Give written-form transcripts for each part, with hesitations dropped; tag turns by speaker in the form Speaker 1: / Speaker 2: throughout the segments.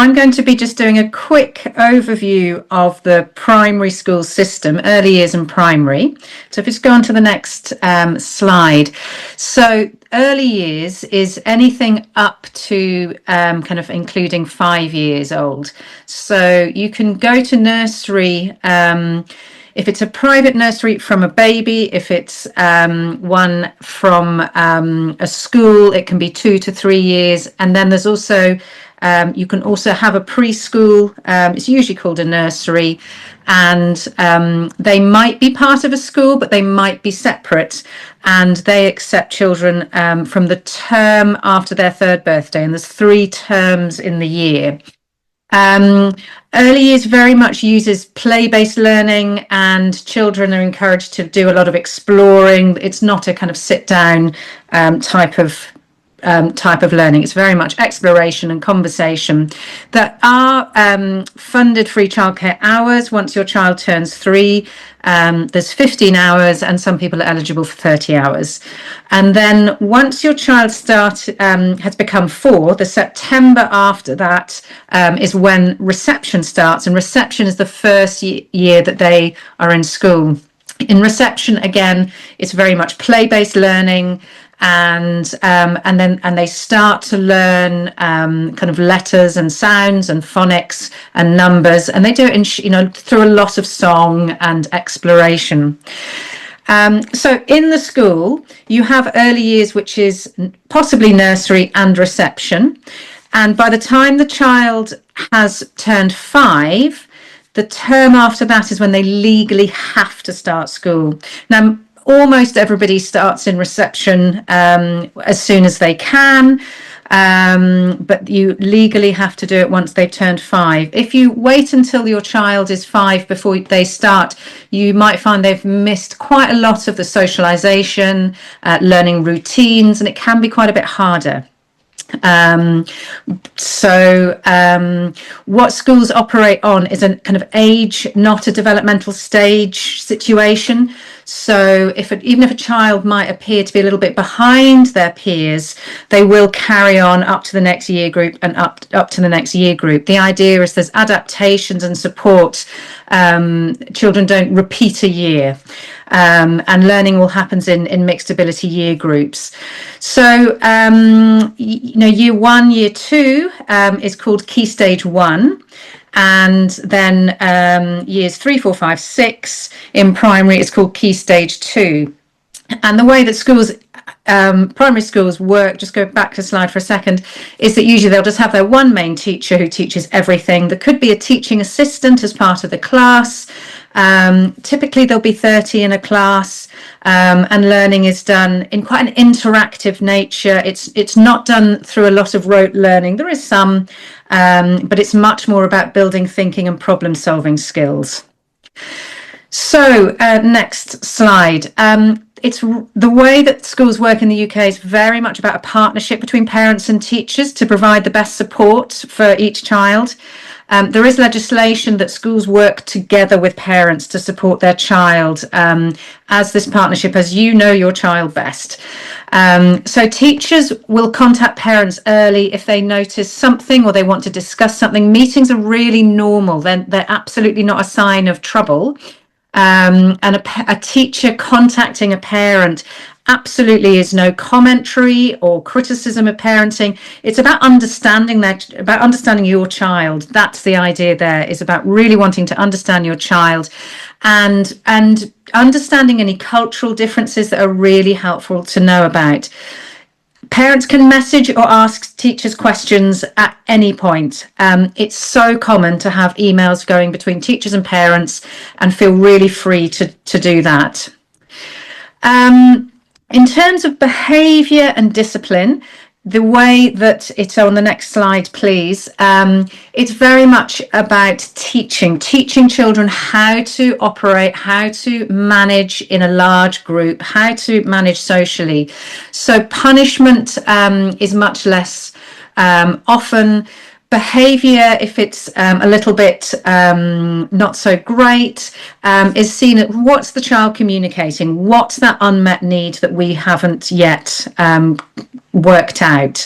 Speaker 1: I'm going to be just doing a quick overview of the primary school system, early years and primary. So if we just go on to the next slide. So early years is anything up to kind of including 5 years old. So you can go to nursery if it's a private nursery from a baby, if it's one from a school, it can be 2 to 3 years. And then there's also, you can also have a preschool. It's usually called a nursery. And they might be part of a school, but they might be separate. And they accept children from the term after their 3rd birthday. And there's 3 terms in the year. Early years very much uses play-based learning, and children are encouraged to do a lot of exploring. It's not a kind of sit-down type of learning. It's very much exploration and conversation. There are funded free childcare hours once your child turns 3. There's 15 hours, and some people are eligible for 30 hours. And then once your child has become 4, the September after that is when reception starts. And reception is the first year that they are in school. In reception, again, it's very much play-based learning. And they start to learn kind of letters and sounds and phonics and numbers, and they do it through a lot of song and exploration. So in the school you have early years, which is possibly nursery and reception, and by the time the child has turned 5, the term after that is when they legally have to start school. Now, almost everybody starts in reception as soon as they can, but you legally have to do it once they've turned 5. If you wait until your child is 5 before they start, you might find they've missed quite a lot of the socialization, learning routines, and it can be quite a bit harder. What schools operate on is a kind of age, not a developmental stage situation. So even if a child might appear to be a little bit behind their peers, they will carry on up to the next year group and up to the next year group. The idea is there's adaptations and support. Children don't repeat a year. And learning all happens in mixed ability year groups. So, year 1, year 2 is called Key Stage 1. And then years 3, 4, 5, 6 in primary is called Key Stage 2. And the way that primary schools work, just go back to the slide for a second, is that usually they'll just have their one main teacher who teaches everything. There could be a teaching assistant as part of the class. Typically there'll be 30 in a class, and learning is done in quite an interactive nature. It's not done through a lot of rote learning. There is some, but it's much more about building thinking and problem solving skills. So next slide. It's the way that schools work in the UK is very much about a partnership between parents and teachers to provide the best support for each child. There is legislation that schools work together with parents to support their child as this partnership, as you know your child best. So teachers will contact parents early if they notice something or they want to discuss something. Meetings are really normal. They're absolutely not a sign of trouble. And a teacher contacting a parent absolutely is no commentary or criticism of parenting. It's about understanding your child. That's the idea there, is about really wanting to understand your child and understanding any cultural differences that are really helpful to know about. Parents can message or ask teachers questions at any point. It's so common to have emails going between teachers and parents, and feel really free to do that. In terms of behaviour and discipline, the way that it's on the next slide, please, it's very much about teaching children how to operate, how to manage in a large group, how to manage socially. So punishment is much less often. Behaviour, if it's a little bit not so great, is seen at what's the child communicating, what's that unmet need that we haven't yet worked out.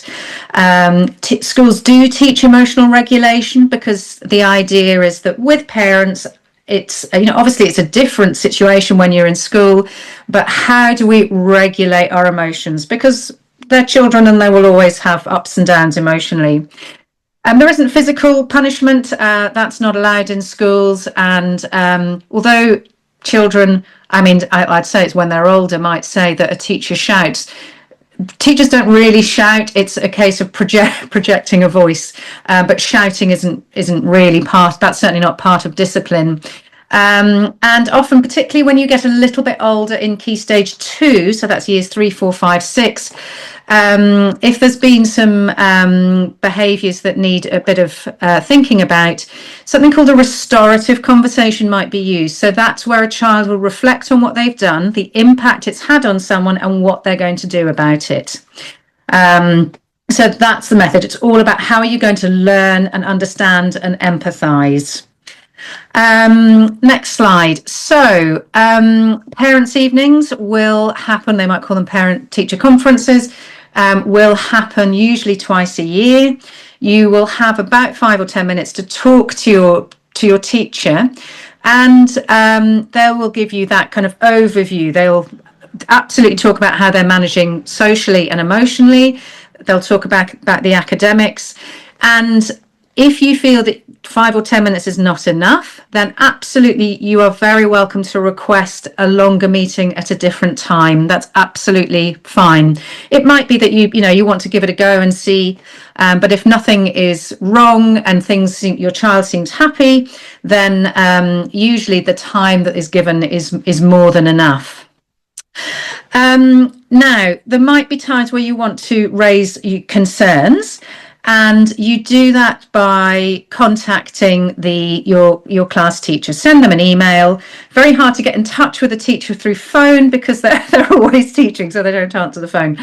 Speaker 1: Schools do teach emotional regulation, because the idea is that with parents, it's, obviously it's a different situation when you're in school, but how do we regulate our emotions? Because they're children and they will always have ups and downs emotionally. There isn't physical punishment, that's not allowed in schools. And although children, I'd say it's when they're older, might say that a teacher shouts. Teachers don't really shout. It's a case of projecting a voice, but shouting isn't really part. That's certainly not part of discipline. And often, particularly when you get a little bit older in Key Stage 2, so that's years 3, 4, 5, 6, if there's been some behaviours that need a bit of thinking about, something called a restorative conversation might be used. So that's where a child will reflect on what they've done, the impact it's had on someone, and what they're going to do about it. So that's the method. It's all about how are you going to learn and understand and empathise. Next slide. So parents' evenings will happen. They might call them parent-teacher conferences. Will happen usually twice a year. You will have about 5 or 10 minutes to talk to your teacher, and they will give you that kind of overview. They'll absolutely talk about how they're managing socially and emotionally. They'll talk about the academics, and if you feel that 5 or 10 minutes is not enough, then absolutely you are very welcome to request a longer meeting at a different time. That's absolutely fine. It might be that you want to give it a go and see, but if nothing is wrong and your child seems happy, then usually the time that is given is more than enough. Now, there might be times where you want to raise concerns. And you do that by contacting your class teacher. Send them an email. Very hard to get in touch with a teacher through phone because they're always teaching, so they don't answer the phone.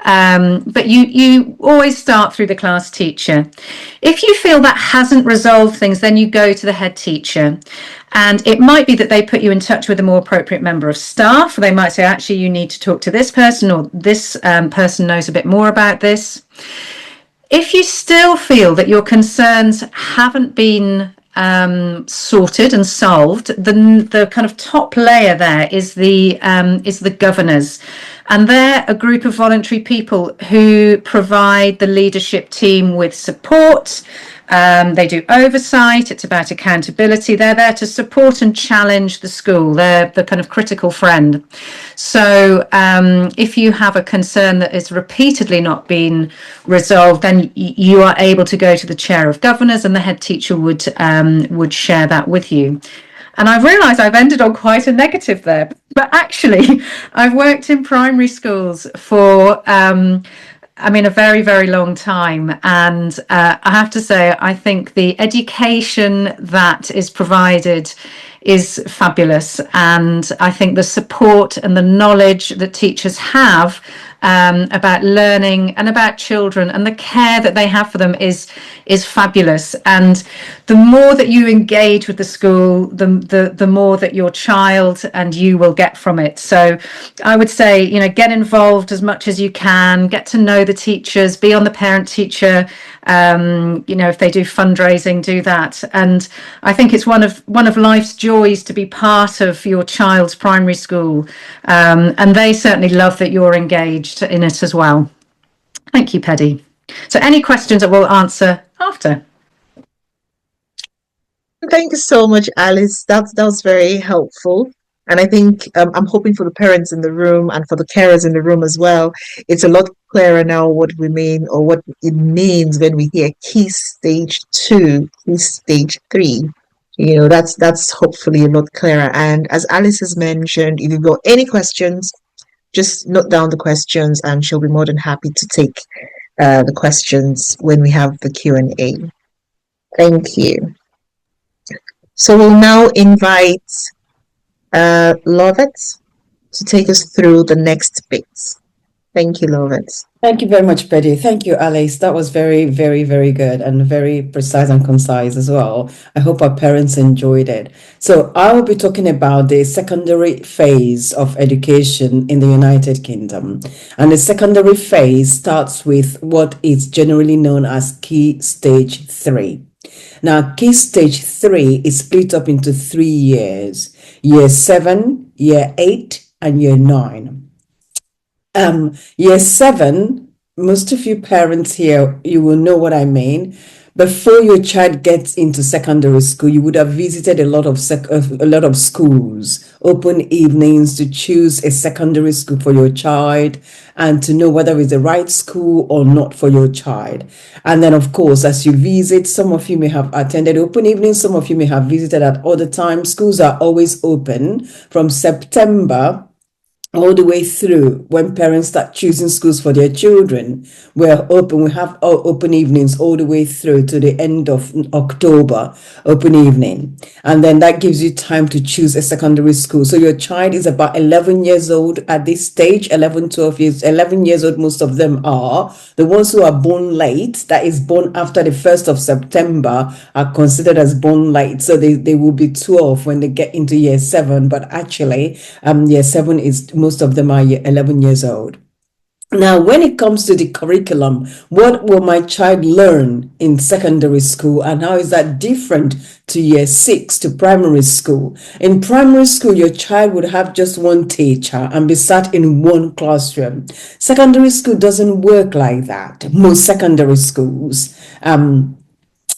Speaker 1: But you always start through the class teacher. If you feel that hasn't resolved things, then you go to the head teacher. And it might be that they put you in touch with a more appropriate member of staff. They might say, actually, you need to talk to this person, or this person knows a bit more about this. If you still feel that your concerns haven't been sorted and solved, the kind of top layer there is the governors, and they're a group of voluntary people who provide the leadership team with support. They do oversight. It's about accountability. They're there to support and challenge the school. They're the kind of critical friend. So if you have a concern that is repeatedly not being resolved, then you are able to go to the chair of governors, and the head teacher would share that with you. And I've realised I've ended on quite a negative there, but actually I've worked in primary schools for a very, very long time. And I have to say, I think the education that is provided is fabulous. And I think the support and the knowledge that teachers have about learning and about children and the care that they have for them is fabulous. And the more that you engage with the school, the more that your child and you will get from it. So I would say, get involved as much as you can, get to know the teachers, be on the parent teacher. If they do fundraising, do that. And I think it's one of life's joys to be part of your child's primary school. And they certainly love that you're engaged in it as well. Thank you, Paddy. So any questions that we'll answer after.
Speaker 2: Thank you so much, Alice. That was very helpful. And I think I'm hoping for the parents in the room and for the carers in the room as well. It's a lot clearer now what we mean, or what it means when we hear Key Stage 2, Key Stage 3. That's hopefully a lot clearer. And as Alice has mentioned, if you've got any questions, just note down the questions, and she'll be more than happy to take the questions when we have the Q&A. Thank you. So we'll now invite Lovett to take us through the next bits. Thank you, Lawrence.
Speaker 3: Thank you very much, Betty. Thank you, Alice. That was very, very, very good and very precise and concise as well. I hope our parents enjoyed it. So I will be talking about the secondary phase of education in the United Kingdom. And the secondary phase starts with what is generally known as Key Stage 3. Now, Key Stage 3 is split up into 3 years: Year 7, Year 8, and Year 9. Year 7, most of you parents here, you will know what I mean. Before your child gets into secondary school, you would have visited a lot of schools, open evenings to choose a secondary school for your child and to know whether it's the right school or not for your child. And then, of course, as you visit, some of you may have attended open evenings, some of you may have visited at other times. Schools are always open from September all the way through when parents start choosing schools for their children. We're open, we have open evenings all the way through to the end of October, open evening. And then that gives you time to choose a secondary school. So your child is about 11 years old at this stage, 11 years old, most of them are. The ones who are born late, that is born after the 1st of September, are considered as born late. So they will be 12 when they get into year 7, but actually year 7 is, most of them are 11 years old. Now, when it comes to the curriculum, what will my child learn in secondary school and how is that different to year 6, to primary school? In primary school, your child would have just one teacher and be sat in one classroom. Secondary school doesn't work like that. Most secondary schools,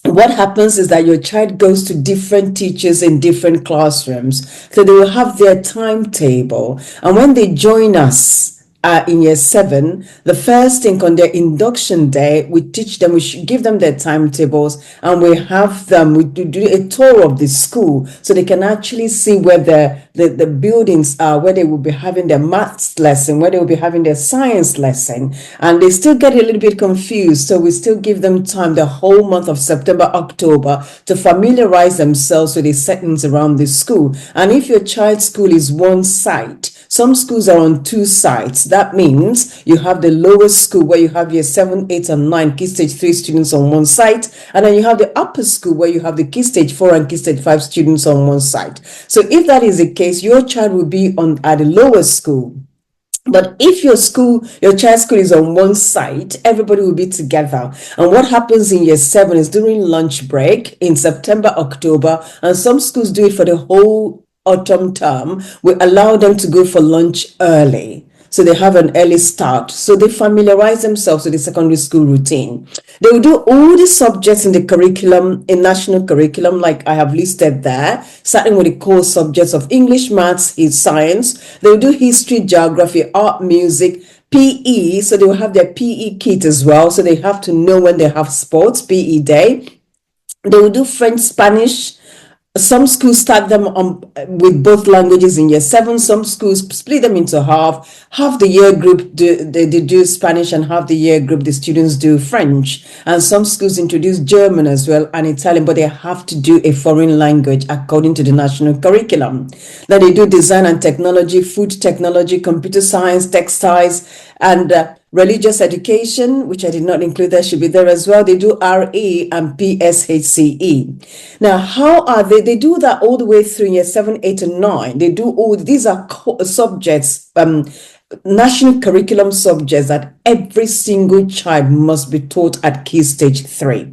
Speaker 3: what happens is that your child goes to different teachers in different classrooms. So they will have their timetable. And when they join us in year 7, the first thing on their induction day, we teach them, we should give them their timetables, and we have them, we do a tour of the school so they can actually see where the buildings are, where they will be having their maths lesson, where they will be having their science lesson. And they still get a little bit confused. So we still give them time, the whole month of September, October, to familiarize themselves with the settings around the school. And if your child's school is one site, some schools are on 2 sites. That means you have the lowest school where you have your 7, 8, and 9 Key Stage 3 students on one site. And then you have the upper school where you have the Key Stage 4 and Key Stage 5 students on one site. So if that is the case, your child will be at the lowest school. But if your child's school is on one site, everybody will be together. And what happens in year 7 is during lunch break in September, October, and some schools do it for the whole autumn term, we allow them to go for lunch early. So they have an early start. So they familiarize themselves with the secondary school routine. They will do all the subjects in the curriculum, in national curriculum, like I have listed there, starting with the core subjects of English, maths, science. They will do history, geography, art, music, PE. So they will have their PE kit as well. So they have to know when they have sports, PE day. They will do French, Spanish. Some schools start them with both languages in year 7. Some schools split them into half. Half the year group they do Spanish, and half the year group the students do French. And some schools introduce German as well and Italian, but they have to do a foreign language according to the national curriculum. Then they do design and technology, food technology, computer science, textiles, and religious education, which I did not include, that should be there as well. They do RE and PSHCE. Now, how are they? They do that all the way through year 7, 8, and 9. They do all these are subjects, national curriculum subjects that every single child must be taught at Key Stage 3.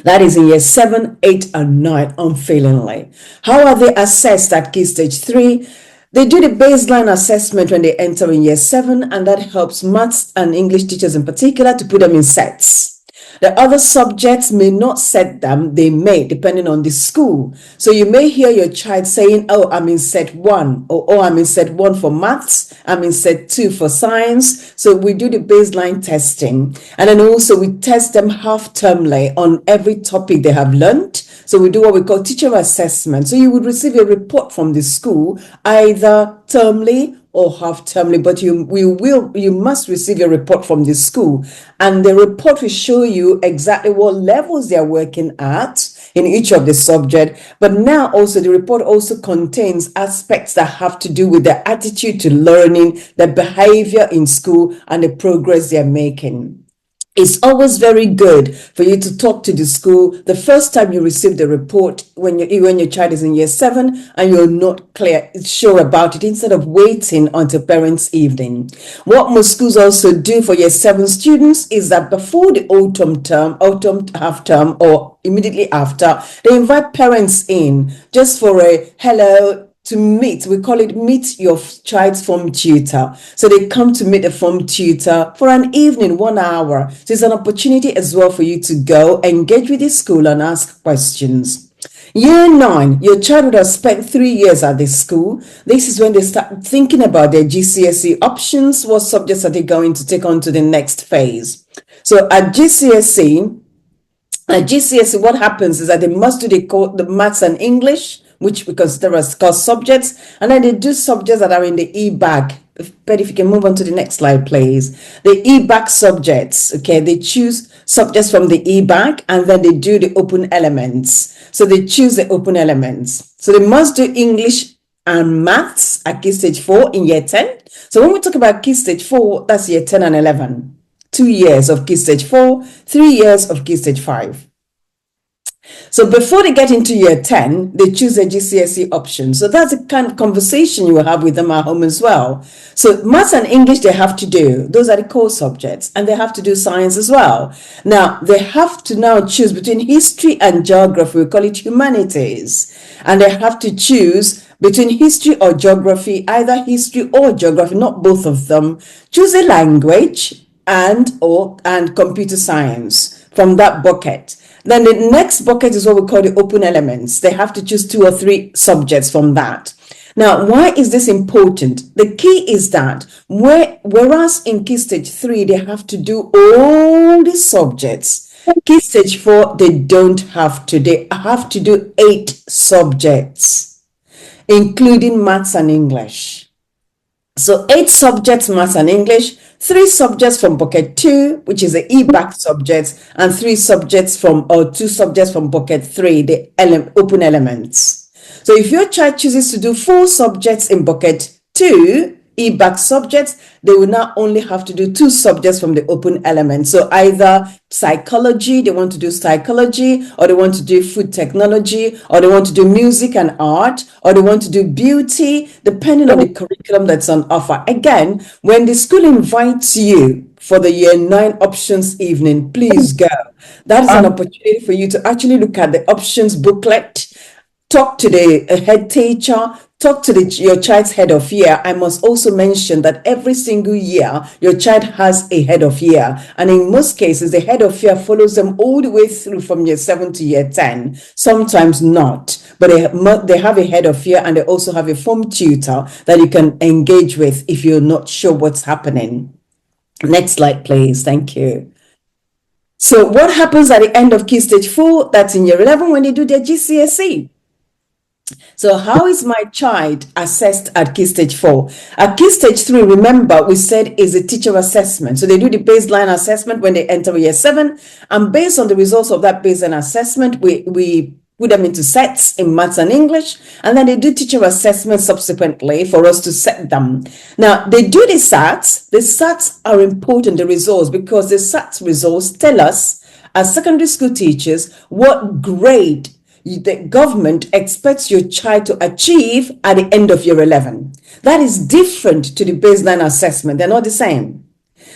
Speaker 3: That is in year 7, 8, and 9, unfailingly. How are they assessed at Key Stage 3? They do the baseline assessment when they enter in year 7, and that helps maths and English teachers in particular to put them in sets. The other subjects may not set them, they may, depending on the school. So you may hear your child saying, oh, I'm in set 1, or oh, I'm in set 1 for maths, I'm in set 2 for science. So we do the baseline testing. And then also we test them half-termly on every topic they have learned. So we do what we call teacher assessment. So you would receive a report from the school, either termly or half-termly, but you must receive a report from the school, and the report will show you exactly what levels they are working at in each of the subject. But now also the report also contains aspects that have to do with the attitude to learning, the behavior in school, and the progress they're making. It's always very good for you to talk to the school the first time you receive the report when your child is in year 7 and you're not sure about it, instead of waiting until parents' evening. What most schools also do for year 7 students is that before the autumn half term, or immediately after, they invite parents in just for a hello, to meet. We call it meet your child's form tutor. So they come to meet a form tutor for an evening, 1 hour. So it's an opportunity as well for you to go engage with the school and ask questions. Year 9, your child would have spent 3 years at the school. This is when they start thinking about their GCSE options. What subjects are they going to take on to the next phase? So at GCSE, what happens is that they must do the maths and English, which because there are course subjects, and then they do subjects that are in the E-bag. But if you can move on to the next slide, please. The E-bag subjects, okay, they choose subjects from the E-bag and then they do the open elements. So they choose the open elements. So they must do English and maths at Key Stage 4 in year 10. So when we talk about Key Stage 4, that's year 10 and 11. 2 years of Key Stage 4, 3 years of Key Stage 5. So before they get into year 10, they choose a GCSE option. So that's the kind of conversation you will have with them at home as well. So maths and English they have to do. Those are the core subjects. And they have to do science as well. Now, they have to now choose between history and geography. We call it humanities. And they have to choose between history or geography, either history or geography, not both of them. Choose a language and computer science from that bucket. Then the next bucket is what we call the open elements. They have to choose 2 or 3 subjects from that. Now, why is this important? The key is that whereas in Key Stage 3, they have to do all the subjects, Key Stage 4, they don't have to. They have to do 8 subjects, including maths and English. So 8 subjects, maths and English, 3 subjects from bucket 2, which is the E-bag subjects, and 2 subjects from bucket 3, the open elements. So if your child chooses to do 4 subjects in bucket 2, E-bag subjects, they will now only have to do 2 subjects from the open elements. So either psychology, they want to do psychology, or they want to do food technology, or they want to do music and art, or they want to do beauty, depending on the curriculum that's on offer. Again, when the school invites you for the year 9 options evening, please go. That is an opportunity for you to actually look at the options booklet, talk to the head teacher, talk to your child's head of year. I must also mention that every single year, your child has a head of year. And in most cases, the head of year follows them all the way through from year 7 to year 10. Sometimes not, but they have a head of year and they also have a form tutor that you can engage with if you're not sure what's happening. Next slide, please. Thank you. So what happens at the end of Key Stage 4? That's in year 11 when they do their GCSE. So how is my child assessed at Key Stage 4? At Key Stage 3, remember, we said is a teacher assessment. So they do the baseline assessment when they enter year 7. And based on the results of that baseline assessment, we put them into sets in maths and English. And then they do teacher assessment subsequently for us to set them. Now, they do the SATs. The SATs are important, the results, because the SATs results tell us, as secondary school teachers, what grade the government expects your child to achieve at the end of year 11. That is different to the baseline assessment. They're not the same.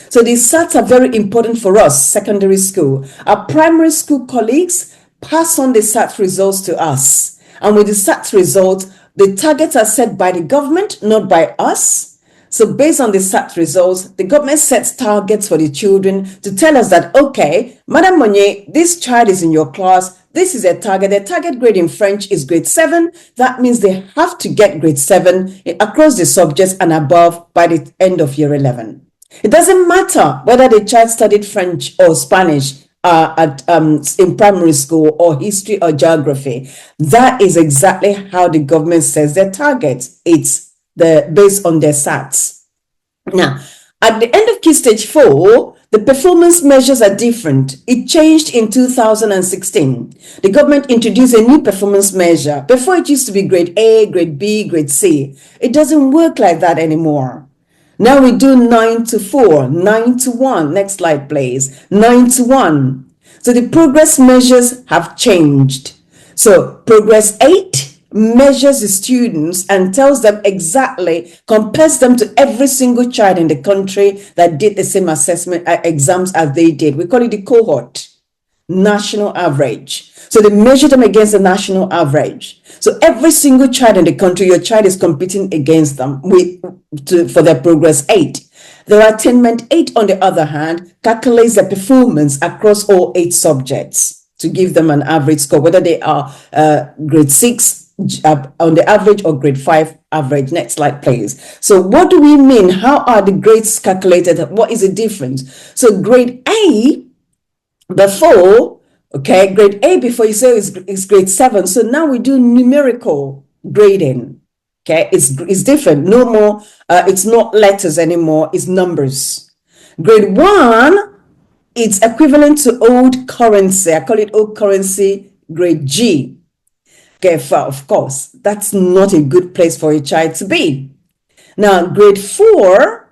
Speaker 3: So the SATs are very important for us, secondary school. Our primary school colleagues pass on the SAT results to us. And with the SAT results, the targets are set by the government, not by us. So based on the SAT results, the government sets targets for the children to tell us that, okay, Madam Monye, this child is in your class. This is a target. The target grade in French is grade 7. That means they have to get grade 7 across the subjects and above by the end of year 11. It doesn't matter whether the child studied French or Spanish in primary school, or history or geography. That is exactly how the government sets their targets. It's based on their SATs. Now, at the end of Key Stage 4, The performance measures are different. It changed in 2016. The government introduced a new performance measure. Before, it used to be grade A, grade B, grade C. It doesn't work like that anymore. Now we do 9 to 4, 9 to 1. Next slide, please. 9 to 1. So the progress measures have changed. So progress 8 measures the students and tells them exactly, compares them to every single child in the country that did the same assessment exams as they did. We call it the cohort, national average. So they measure them against the national average. So every single child in the country, your child is competing against them for their progress 8. Their attainment 8, on the other hand, calculates their performance across all 8 subjects to give them an average score, whether they are grade 6 on the average or grade 5 average. Next slide, please. So what do we mean? How are the grades calculated? What is the difference? So grade A before, okay, grade A before you say is grade 7. So now we do numerical grading. Okay, it's different. No more, it's not letters anymore, it's numbers. Grade 1, it's equivalent to old currency. I call it old currency, grade G. Okay, of course, that's not a good place for a child to be. Now, grade 4,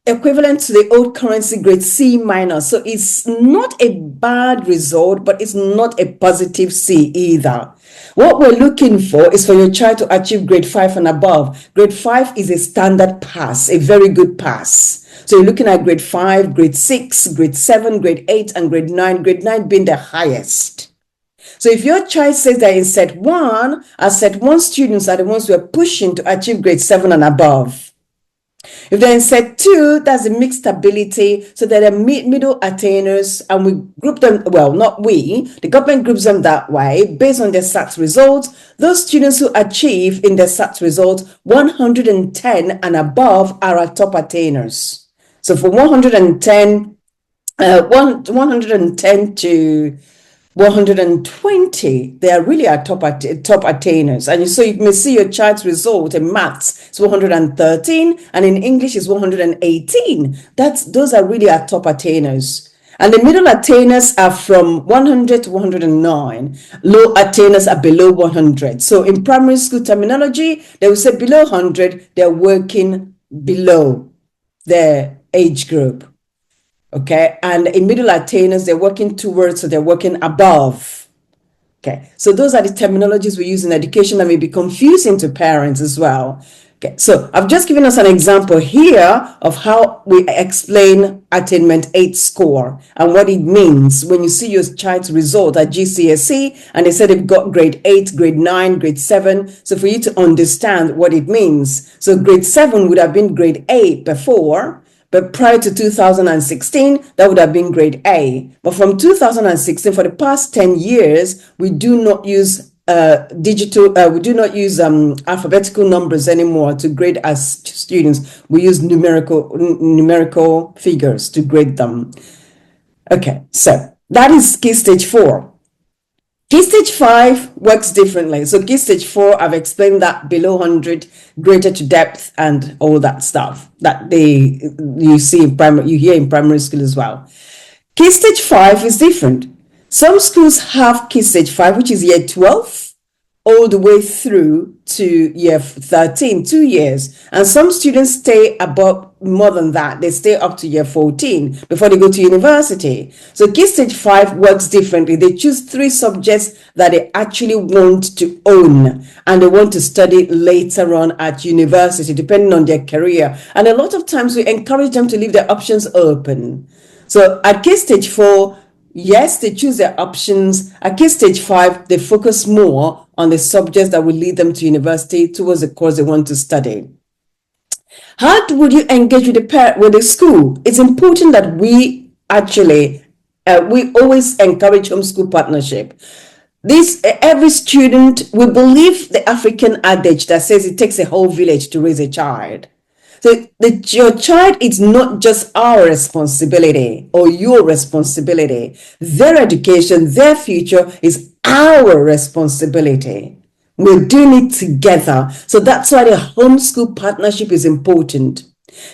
Speaker 3: equivalent to the old currency, grade C minus. So it's not a bad result, but it's not a positive C either. What we're looking for is for your child to achieve grade 5 and above. Grade 5 is a standard pass, a very good pass. So you're looking at grade 5, grade 6, grade 7, grade 8, and grade 9 being the highest. So if your child says that in set 1, set 1 students are the ones who are pushing to achieve grade 7 and above. If they're in set 2, that's a mixed ability. So they're the middle attainers, and we group them, well, not we, the government groups them that way based on their SAT results. Those students who achieve in their SAT results 110 and above are our top attainers. So for 110 to 120, they are really our top attainers. And so you may see your child's result in maths is 113, and in English is 118. Those are really our top attainers. And the middle attainers are from 100 to 109. Low attainers are below 100. So in primary school terminology, they will say below 100, they're working below their age group. Okay, and in middle attainers, they're working towards, so they're working above. Okay, so those are the terminologies we use in education that may be confusing to parents as well. Okay, so I've just given us an example here of how we explain attainment 8 score and what it means when you see your child's result at GCSE and they said they've got grade 8, grade 9, grade 7. So for you to understand what it means. So grade 7 would have been grade A before. But prior to 2016, that would have been grade A. But from 2016, for the past 10 years, we do not use alphabetical numbers anymore to grade as students. We use numerical figures to grade them. Okay, so that is Key Stage 4. Key Stage 5 works differently. So Key Stage 4, I've explained that below 100, greater to depth, and all that stuff that you see in primary, you hear in primary school as well. Key Stage 5 is different. Some schools have Key Stage 5, which is year 12, all the way through to year 13, 2 years. And some students stay above more than that. They stay up to year 14 before they go to university. So Key Stage 5 works differently. They choose 3 subjects that they actually want to own and they want to study later on at university, depending on their career. And a lot of times we encourage them to leave their options open. So at Key Stage 4, yes, they choose their options. At Key Stage 5, they focus more on the subjects that will lead them to university towards the course they want to study. How would you engage with the school? It's important that we actually, we always encourage homeschool partnership. Every student, we believe the African adage that says it takes a whole village to raise a child. So your child is not just our responsibility or your responsibility. Their education, their future is our responsibility. We're doing it together. So that's why the homeschool partnership is important.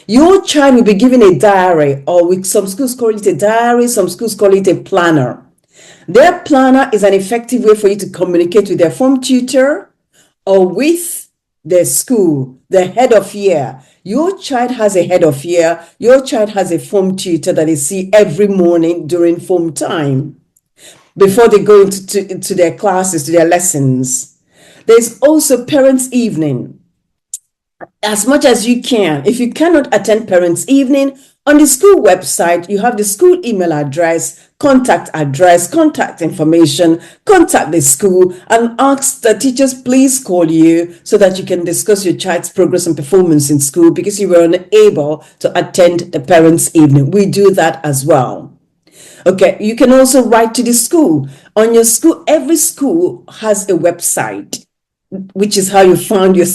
Speaker 3: Your child will be given a diary, or with some schools call it a diary, some schools call it a planner. Their planner is an effective way for you to communicate with their form tutor or with their school, the head of year. Your child has a head of year. Your child has a form tutor that they see every morning during form time before they go into their classes, to their lessons. There's also parents' evening. As much as you can. If you cannot attend parents' evening, on the school website, you have the school email address, contact information, contact the school, and ask the teachers please call you so that you can discuss your child's progress and performance in school because you were unable to attend the parents' evening. We do that as well. Okay, you can also write to the school. On your school, every school has a website, which is how you found your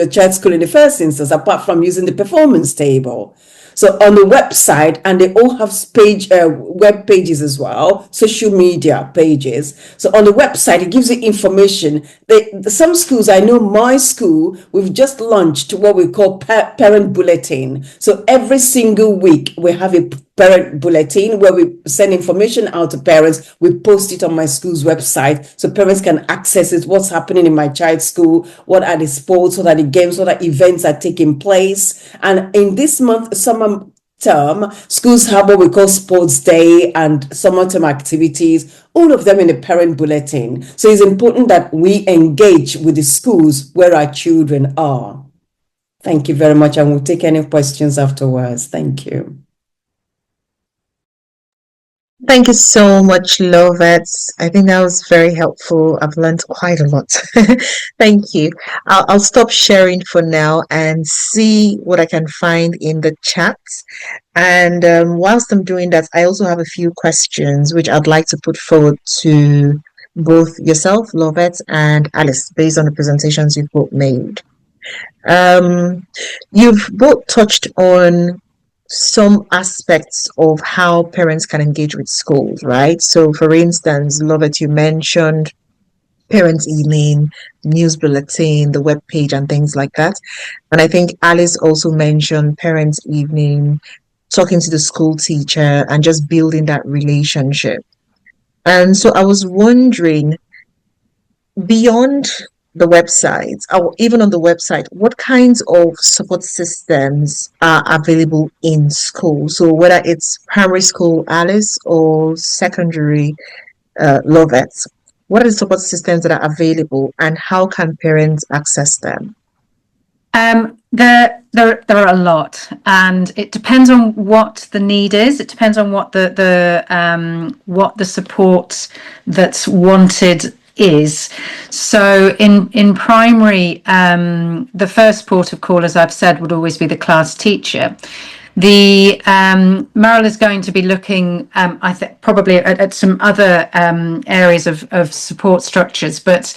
Speaker 3: child's school in the first instance, apart from using the performance table. So on the website, and they all have web pages as well, social media pages. So on the website, it gives you information. Some schools, I know my school, we've just launched what we call parent bulletin. So every single week, we have a parent bulletin where we send information out to parents. We post it on my school's website so parents can access it, what's happening in my child's school, what are the sports, what are the games, what are events are taking place. And in this month, summer term, schools have what we call sports day and summer term activities, all of them in the parent bulletin. So it's important that we engage with the schools where our children are. Thank you very much, and we'll take any questions afterwards. Thank you.
Speaker 2: Thank you so much, Lovette. I think that was very helpful. I've learned quite a lot. Thank you. I'll stop sharing for now and see what I can find in the chat. And whilst I'm doing that, I also have a few questions which I'd like to put forward to both yourself, Lovette, and Alice, based on the presentations you've both made. You've both touched on some aspects of how parents can engage with schools, right? So for instance, Lovette, you mentioned parents' evening, news bulletin, the web page, and things like that. And I think Alice also mentioned parents' evening, talking to the school teacher, and just building that relationship. And so I was wondering, beyond the website, or even on the website, what kinds of support systems are available in school? So whether it's primary school, Alice, or secondary, Lovette, what are the support systems that are available, and how can parents access them?
Speaker 1: There are a lot, and it depends on what the need is. It depends on what the support that's wanted is. So in primary, the first port of call, as I've said, would always be the class teacher. Meryl is going to be looking, I think, probably at some other areas of support structures, but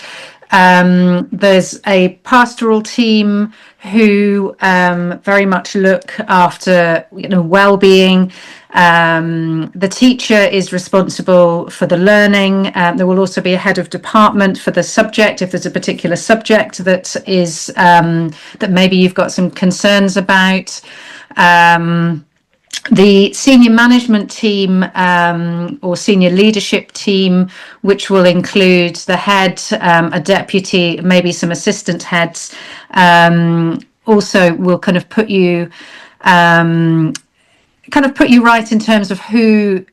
Speaker 1: there's a pastoral team who very much look after well-being. The teacher is responsible for the learning. There will also be a head of department for the subject if there's a particular subject that is that maybe you've got some concerns about. The senior management team or senior leadership team, which will include the head, a deputy, maybe some assistant heads, also will kind of put you right in terms of who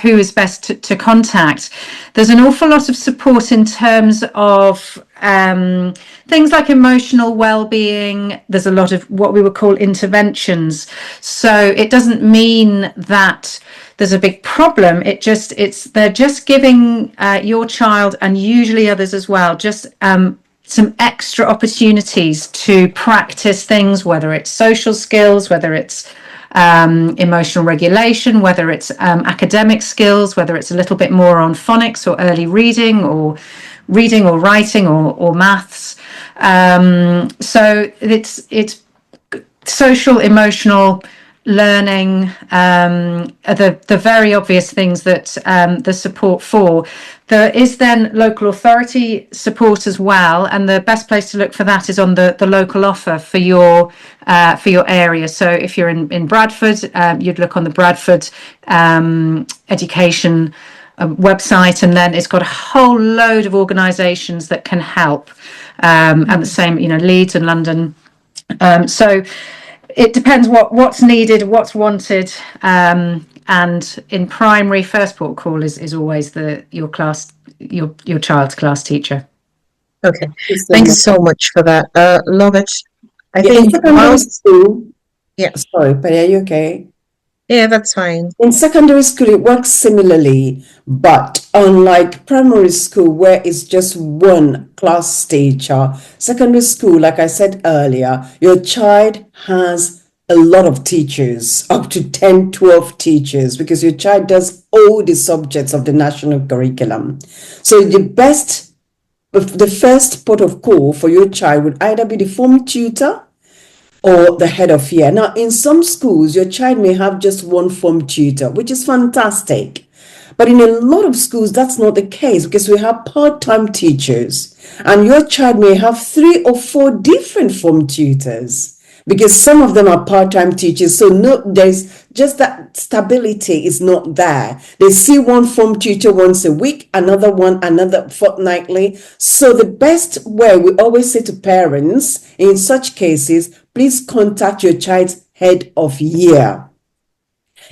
Speaker 1: is best to contact. There's an awful lot of support in terms of things like emotional well-being. There's a lot of what we would call interventions. So it doesn't mean that there's a big problem. They're just giving your child, and usually others as well, just some extra opportunities to practice things, whether it's social skills, whether it's emotional regulation, whether it's academic skills, whether it's a little bit more on phonics or early reading or writing or maths. So it's social, emotional learning, are the very obvious things that the support for. There is then local authority support as well, and the best place to look for that is on the local offer for your area. So if you're in Bradford, you'd look on the Bradford education website, and then it's got a whole load of organisations that can help. And the same, Leeds and London. So it depends what's needed, what's wanted. And in primary, first port of call is always your child's class teacher.
Speaker 2: Okay, thanks so much for that. Love it. I think
Speaker 3: in secondary school. Yeah, sorry, but are you okay?
Speaker 2: Yeah, that's fine.
Speaker 3: In secondary school, it works similarly, but unlike primary school, where it's just one class teacher, secondary school, like I said earlier, your child has a lot of teachers, up to 10, 12 teachers, because your child does all the subjects of the national curriculum. So the first port of call for your child would either be the form tutor or the head of year. Now, in some schools, your child may have just one form tutor, which is fantastic. But in a lot of schools, that's not the case, because we have part-time teachers, and your child may have 3 or 4 different form tutors, because some of them are part-time teachers. So there's just that stability is not there. They see one form tutor once a week, another fortnightly. So the best way, we always say to parents in such cases, please contact your child's head of year.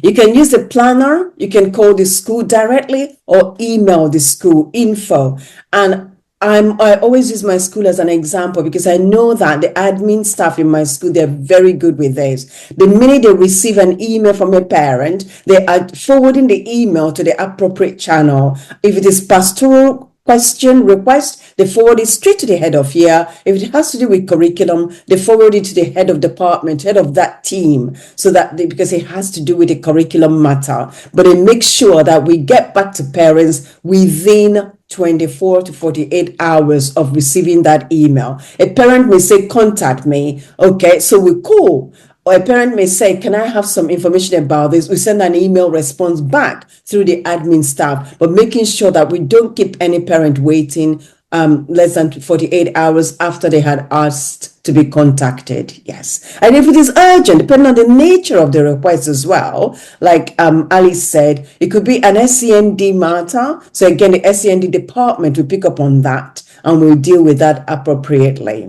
Speaker 3: You can use the planner, you can call the school directly, or email the school info. And I always use my school as an example, because I know that the admin staff in my school, they're very good with this. The minute they receive an email from a parent, they are forwarding the email to the appropriate channel. If it is pastoral request, they forward it straight to the head of year. If it has to do with curriculum, they forward it to the head of department, head of that team, so that because it has to do with the curriculum matter. But they make sure that we get back to parents within 24 to 48 hours of receiving that email. A parent may say, contact me. Okay, so we call. Or a parent may say, can I have some information about this? We send an email response back through the admin staff, but making sure that we don't keep any parent waiting less than 48 hours after they had asked to be contacted. Yes. And if it is urgent, depending on the nature of the request as well, like Alice said, it could be an SEND matter. So again, the SEND department will pick up on that and we'll deal with that appropriately.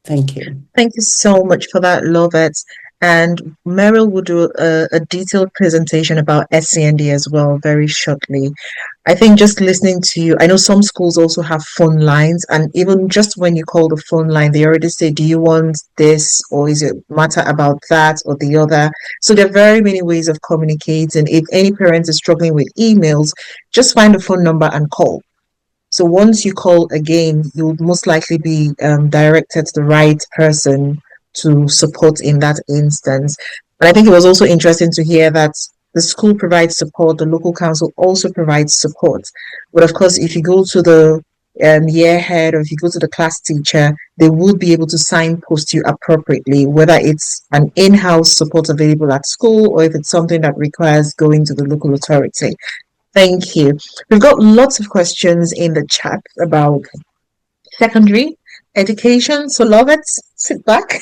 Speaker 3: Thank you.
Speaker 2: Thank you so much for that, Love it. And Meryl will do a detailed presentation about SEND as well very shortly. I think just listening to you, I know some schools also have phone lines, and even just when you call the phone line, they already say, do you want this, or is it matter about that or the other? So there are very many ways of communicating. If any parent is struggling with emails, just find a phone number and call. So once you call again, you'll most likely be directed to the right person to support in that instance. And I think it was also interesting to hear that the school provides support, the local council also provides support. But of course, if you go to the year head, or if you go to the class teacher, they would be able to signpost you appropriately, whether it's an in-house support available at school or if it's something that requires going to the local authority. Thank you. We've got lots of questions in the chat about secondary education. So Love it, sit back.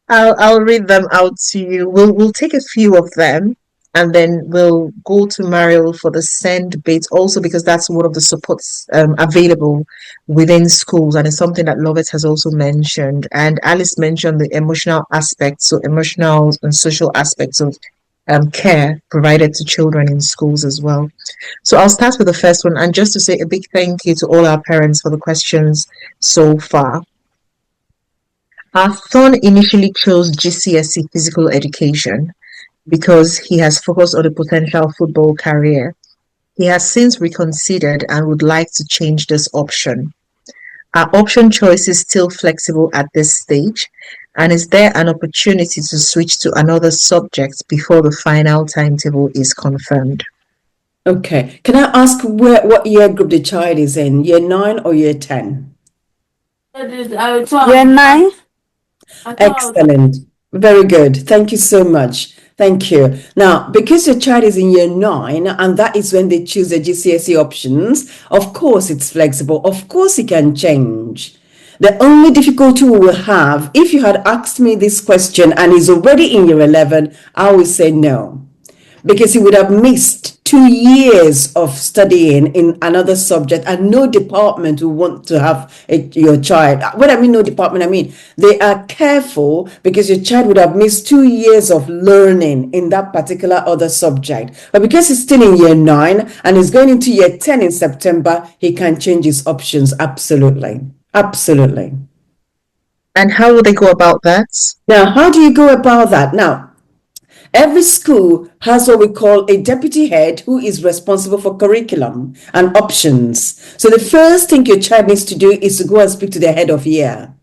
Speaker 2: I'll read them out to you. We'll take a few of them, and then we'll go to Mariel for the SEND bit also, because that's one of the supports available within schools, and it's something that Lovett has also mentioned. And Alice mentioned the emotional aspects, so emotional and social aspects of care provided to children in schools as well. So I'll start with the first one, and just to say a big thank you to all our parents for the questions so far. Our son initially chose GCSE physical education because he has focused on a potential football career. He has since reconsidered and would like to change this option. Our option choice is still flexible at this stage, and is there an opportunity to switch to another subject before the final timetable is confirmed?
Speaker 3: Okay. Can I ask what year group the child is in? Year 9 or year 10?
Speaker 4: Year 9.
Speaker 3: Excellent. Very good. Thank you so much. Thank you. Now, because your child is in year 9, and that is when they choose the GCSE options, of course it's flexible. Of course it can change. The only difficulty we will have, if you had asked me this question and he's already in year 11, I would say no. Because he would have missed 2 years of studying in another subject, and no department will want to have your child. When I mean no department, I mean they are careful because your child would have missed 2 years of learning in that particular other subject. But because he's still in year 9 and he's going into year 10 in September, he can change his options. Absolutely. Absolutely.
Speaker 2: And how will they go about that?
Speaker 3: Now, how do you go about that? Now, every school has what we call a deputy head who is responsible for curriculum and options. So the first thing your child needs to do is to go and speak to the head of year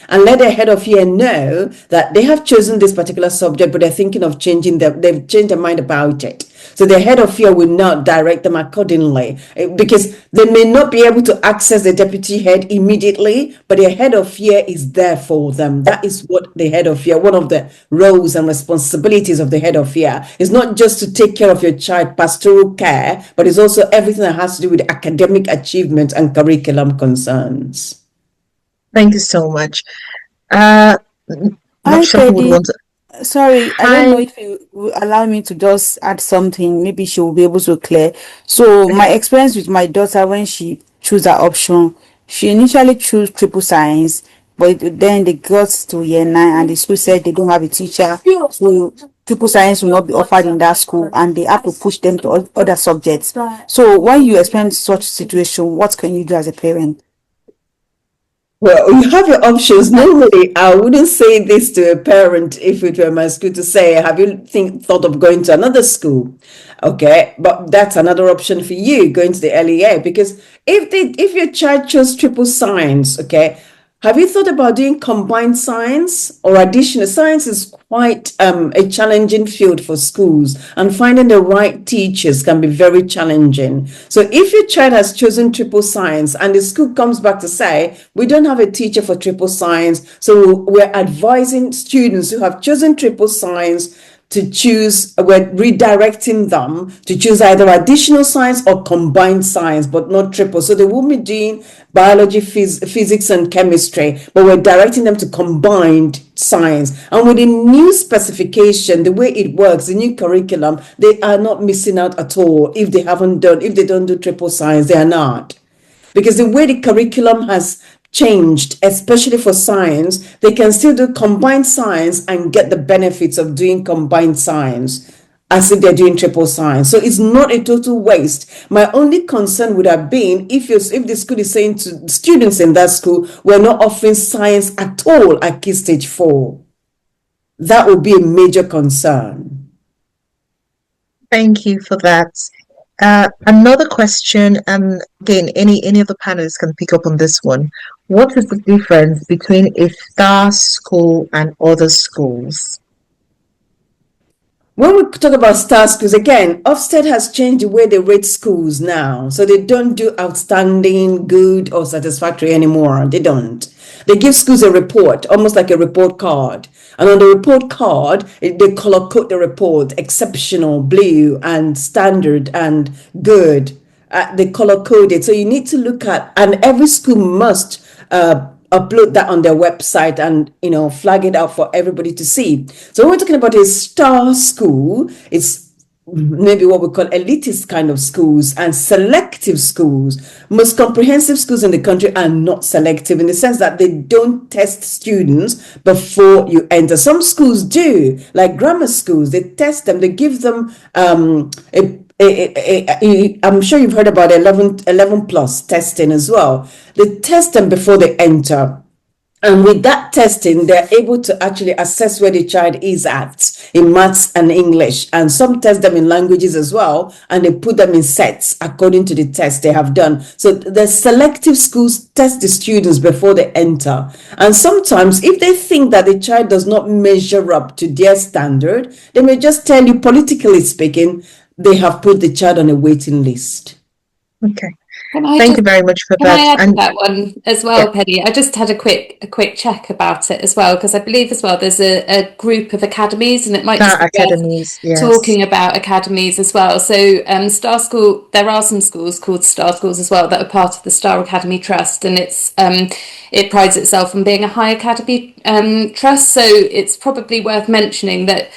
Speaker 3: and let the head of year know that they have chosen this particular subject, but they're thinking of they've changed their mind about it. So the head of year will now direct them accordingly, because they may not be able to access the deputy head immediately, but the head of year is there for them. That is what the head of year, one of the roles and responsibilities of the head of year, is not just to take care of your child pastoral care, but it's also everything that has to do with academic achievement and curriculum concerns.
Speaker 2: Thank you so much. Not sure who would want to.
Speaker 4: Sorry, I don't know if you will allow me to just add something. Maybe she will be able to clear. So my experience with my daughter when she chose her option, she initially chose triple science, but then they got to year 9 and the school said they don't have a teacher, so triple science will not be offered in that school, and they have to push them to other subjects. So when you experience such situation, what can you do as a parent?
Speaker 3: Well, you have your options. Normally, I wouldn't say this to a parent if it were my school to say, have you thought of going to another school? Okay, but that's another option for you, going to the LEA, because if your child chose triple science, okay, have you thought about doing combined science or additional? Science is quite a challenging field for schools, and finding the right teachers can be very challenging. So if your child has chosen triple science and the school comes back to say, we don't have a teacher for triple science, so we're advising students who have chosen triple science to choose, we're redirecting them to choose either additional science or combined science, but not triple. So they will be doing biology, physics, and chemistry, but we're directing them to combined science. And with the new specification, the way it works, the new curriculum, they are not missing out at all. If they don't do triple science, they are not. Because the way the curriculum has changed, especially for science, they can still do combined science and get the benefits of doing combined science as if they're doing triple science. So it's not a total waste. My only concern would have been if the school is saying to students in that school, we're not offering science at all at Key Stage 4. That would be a major concern.
Speaker 2: Thank you for that. Another question, and again, any of the panelists can pick up on this one. What is the difference between a star school and other schools?
Speaker 3: When we talk about star schools, again, Ofsted has changed the way they rate schools now. So they don't do outstanding, good, or satisfactory anymore. They don't. They give schools a report, almost like a report card. And on the report card, they color code the report, exceptional, blue, and standard, and good. They color code it. So you need to look at, and every school must upload that on their website and, flag it out for everybody to see. So when we're talking about a star school, it's maybe what we call elitist kind of schools and selective schools. Most comprehensive schools in the country are not selective in the sense that they don't test students before you enter. Some schools do, like grammar schools, they test them, they give them I'm sure you've heard about 11 plus testing as well. They test them before they enter. And with that testing, they're able to actually assess where the child is at in maths and English. And some test them in languages as well, and they put them in sets according to the test they have done. So the selective schools test the students before they enter. And sometimes if they think that the child does not measure up to their standard, they may just tell you, politically speaking, they have put the child on a waiting list.
Speaker 2: Okay. Thank you very much for
Speaker 5: Can I
Speaker 2: that.
Speaker 5: add to that one as well,
Speaker 2: Yeah.
Speaker 5: Penny? I just had a quick check about it as well, because I believe as well there's a group of academies, and it might just
Speaker 2: Star
Speaker 5: be worth
Speaker 2: Academies, yes.
Speaker 5: talking about academies as well. So Star School, there are some schools called Star Schools as well that are part of the Star Academy Trust, and it prides itself on being a high academy trust. So it's probably worth mentioning that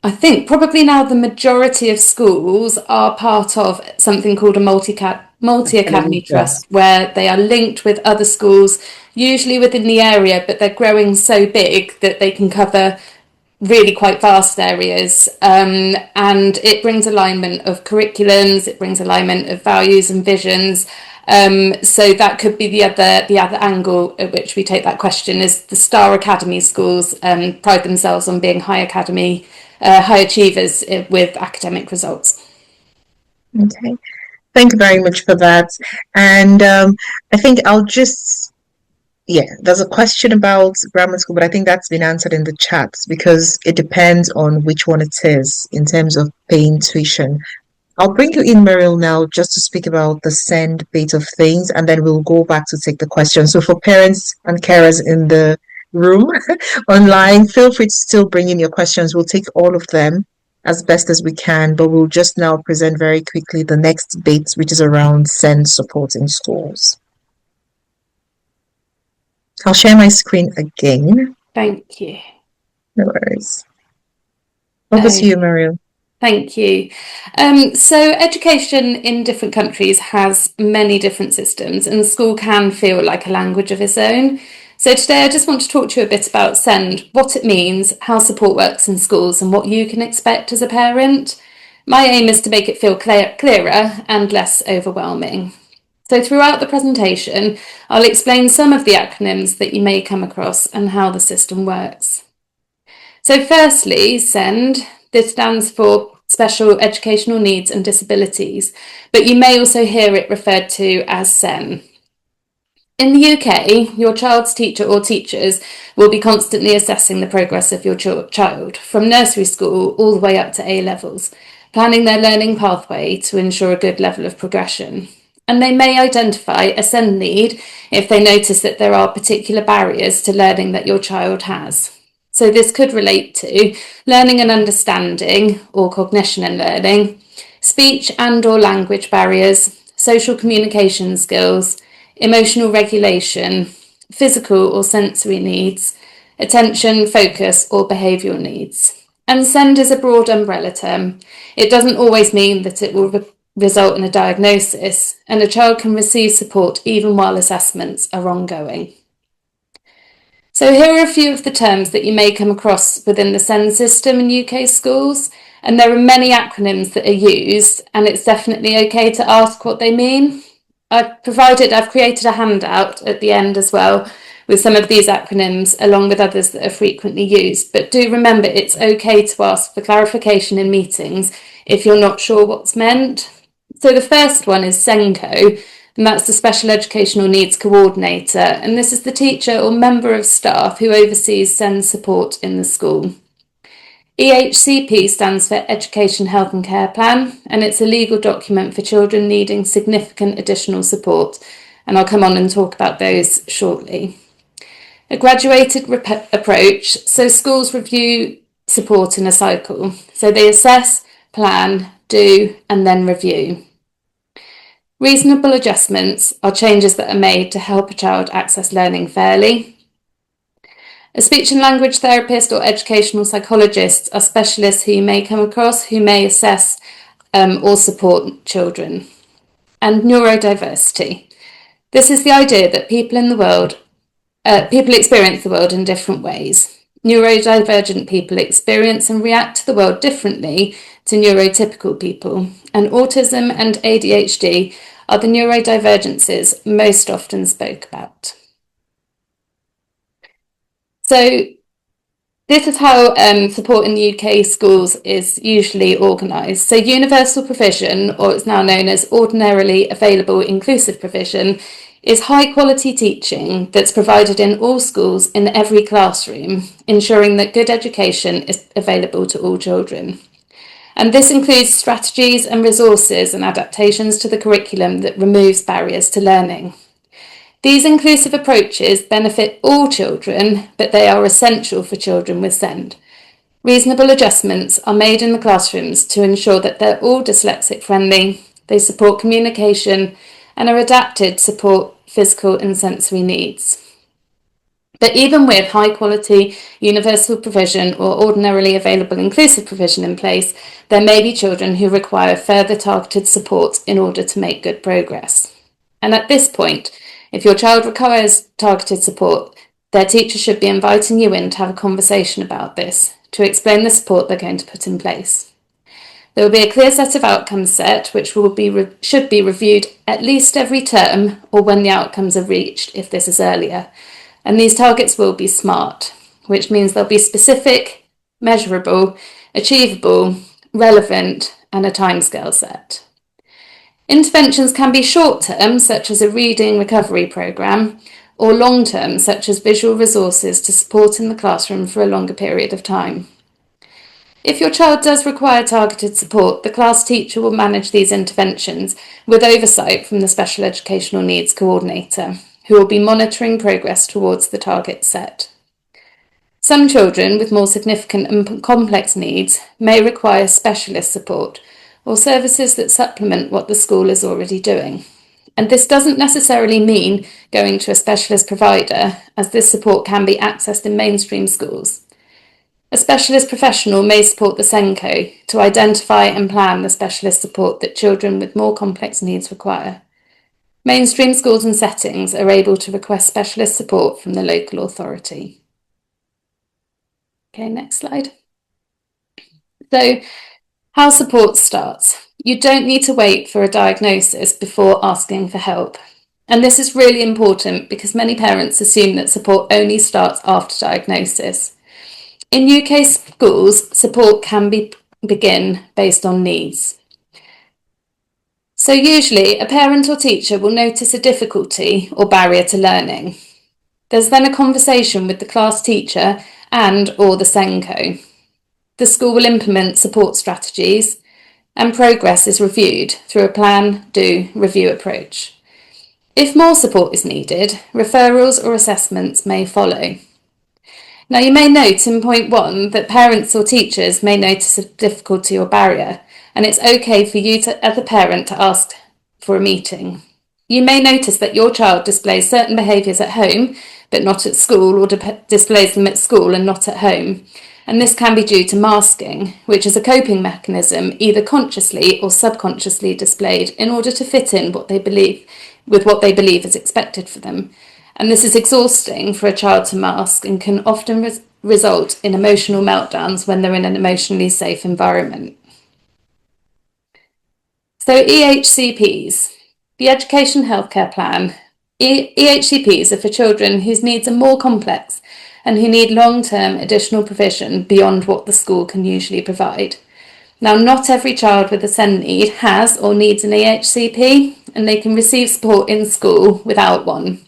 Speaker 5: I think probably now the majority of schools are part of something called a multi-academy trust, where they are linked with other schools, usually within the area, but they're growing so big that they can cover really quite vast areas. And it brings alignment of curriculums, it brings alignment of values and visions. So that could be the other angle at which we take that question, is the Star Academy schools pride themselves on being high achievers with academic results.
Speaker 2: Okay, thank you very much for that. And I think there's a question about grammar school, but I think that's been answered in the chat, because it depends on which one it is in terms of paying tuition. I'll bring you in, Meryl, now just to speak about the SEND bit of things, and then we'll go back to take the question. So for parents and carers in the room online, feel free to still bring in your questions. We'll take all of them as best as we can, but we'll just now present very quickly the next bit, which is around SEND support in schools. I'll share my screen again.
Speaker 5: Thank you.
Speaker 2: No worries. Over to you, Mariel.
Speaker 5: Thank you. So education in different countries has many different systems, and school can feel like a language of its own. So today I just want to talk to you a bit about SEND, what it means, how support works in schools, and what you can expect as a parent. My aim is to make it feel clearer and less overwhelming. So throughout the presentation, I'll explain some of the acronyms that you may come across and how the system works. So firstly, SEND, this stands for Special Educational Needs and Disabilities, but you may also hear it referred to as SEN. In the UK, your child's teacher or teachers will be constantly assessing the progress of your child, from nursery school all the way up to A levels, planning their learning pathway to ensure a good level of progression. And they may identify a SEN need if they notice that there are particular barriers to learning that your child has. So this could relate to learning and understanding, or cognition and learning, speech and or language barriers, social communication skills, emotional regulation, physical or sensory needs, attention, focus or behavioural needs. And SEND is a broad umbrella term. It doesn't always mean that it will result in a diagnosis, and a child can receive support even while assessments are ongoing. So here are a few of the terms that you may come across within the SEND system in UK schools, and there are many acronyms that are used, and it's definitely okay to ask what they mean. I've created a handout at the end as well with some of these acronyms along with others that are frequently used, but do remember it's okay to ask for clarification in meetings if you're not sure what's meant. So the first one is SENCO, and that's the Special Educational Needs Coordinator, and this is the teacher or member of staff who oversees SEND support in the school. EHCP stands for Education, Health and Care Plan, and it's a legal document for children needing significant additional support, and I'll come on and talk about those shortly. A graduated approach, so schools review support in a cycle, so they assess, plan, do and then review. Reasonable adjustments are changes that are made to help a child access learning fairly. A speech and language therapist or educational psychologist are specialists who you may come across who may assess or support children. And neurodiversity. This is the idea that people experience the world in different ways. Neurodivergent people experience and react to the world differently to neurotypical people, and autism and ADHD are the neurodivergences most often spoke about. So this is how support in the UK schools is usually organised. So universal provision, or it's now known as ordinarily available inclusive provision, is high quality teaching that's provided in all schools in every classroom, ensuring that good education is available to all children. And this includes strategies and resources and adaptations to the curriculum that removes barriers to learning. These inclusive approaches benefit all children, but they are essential for children with SEND. Reasonable adjustments are made in the classrooms to ensure that they're all dyslexic friendly, they support communication, and are adapted to support physical and sensory needs. But even with high quality universal provision or ordinarily available inclusive provision in place, there may be children who require further targeted support in order to make good progress. And at this point, if your child requires targeted support, their teacher should be inviting you in to have a conversation about this, to explain the support they're going to put in place. There will be a clear set of outcomes set, which should be reviewed at least every term or when the outcomes are reached, if this is earlier. And these targets will be SMART, which means they'll be specific, measurable, achievable, relevant, and a timescale set. Interventions can be short-term, such as a reading recovery programme, or long-term, such as visual resources to support in the classroom for a longer period of time. If your child does require targeted support, the class teacher will manage these interventions with oversight from the Special Educational Needs Coordinator, who will be monitoring progress towards the target set. Some children with more significant and complex needs may require specialist support or services that supplement what the school is already doing. And this doesn't necessarily mean going to a specialist provider, as this support can be accessed in mainstream schools. A specialist professional may support the SENCO to identify and plan the specialist support that children with more complex needs require. Mainstream schools and settings are able to request specialist support from the local authority. Okay, next slide. So, how support starts. You don't need to wait for a diagnosis before asking for help. And this is really important because many parents assume that support only starts after diagnosis. In UK schools, support can begin based on needs. So usually a parent or teacher will notice a difficulty or barrier to learning. There's then a conversation with the class teacher and or the SENCO. The school will implement support strategies and progress is reviewed through a plan, do, review approach. If more support is needed, referrals or assessments may follow. Now you may note in point 1 that parents or teachers may notice a difficulty or barrier, and it's okay for you as a parent to ask for a meeting. You may notice that your child displays certain behaviours at home but not at school, or displays them at school and not at home. And this can be due to masking, which is a coping mechanism either consciously or subconsciously displayed in order to fit in what they believe is expected for them. And this is exhausting for a child to mask and can often result in emotional meltdowns when they're in an emotionally safe environment. So EHCPs, the Education Healthcare Plan. EHCPs are for children whose needs are more complex and who need long-term additional provision beyond what the school can usually provide. Now, not every child with a SEND need has or needs an EHCP, and they can receive support in school without one.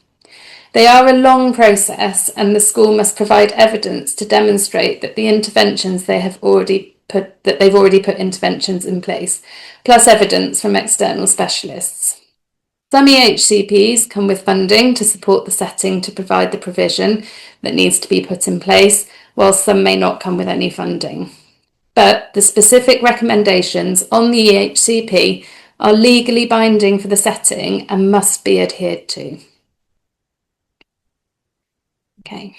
Speaker 5: They are a long process, and the school must provide evidence to demonstrate that the interventions they've already put interventions in place, plus evidence from external specialists. Some EHCPs come with funding to support the setting to provide the provision that needs to be put in place, whilst some may not come with any funding. But the specific recommendations on the EHCP are legally binding for the setting and must be adhered to. Okay.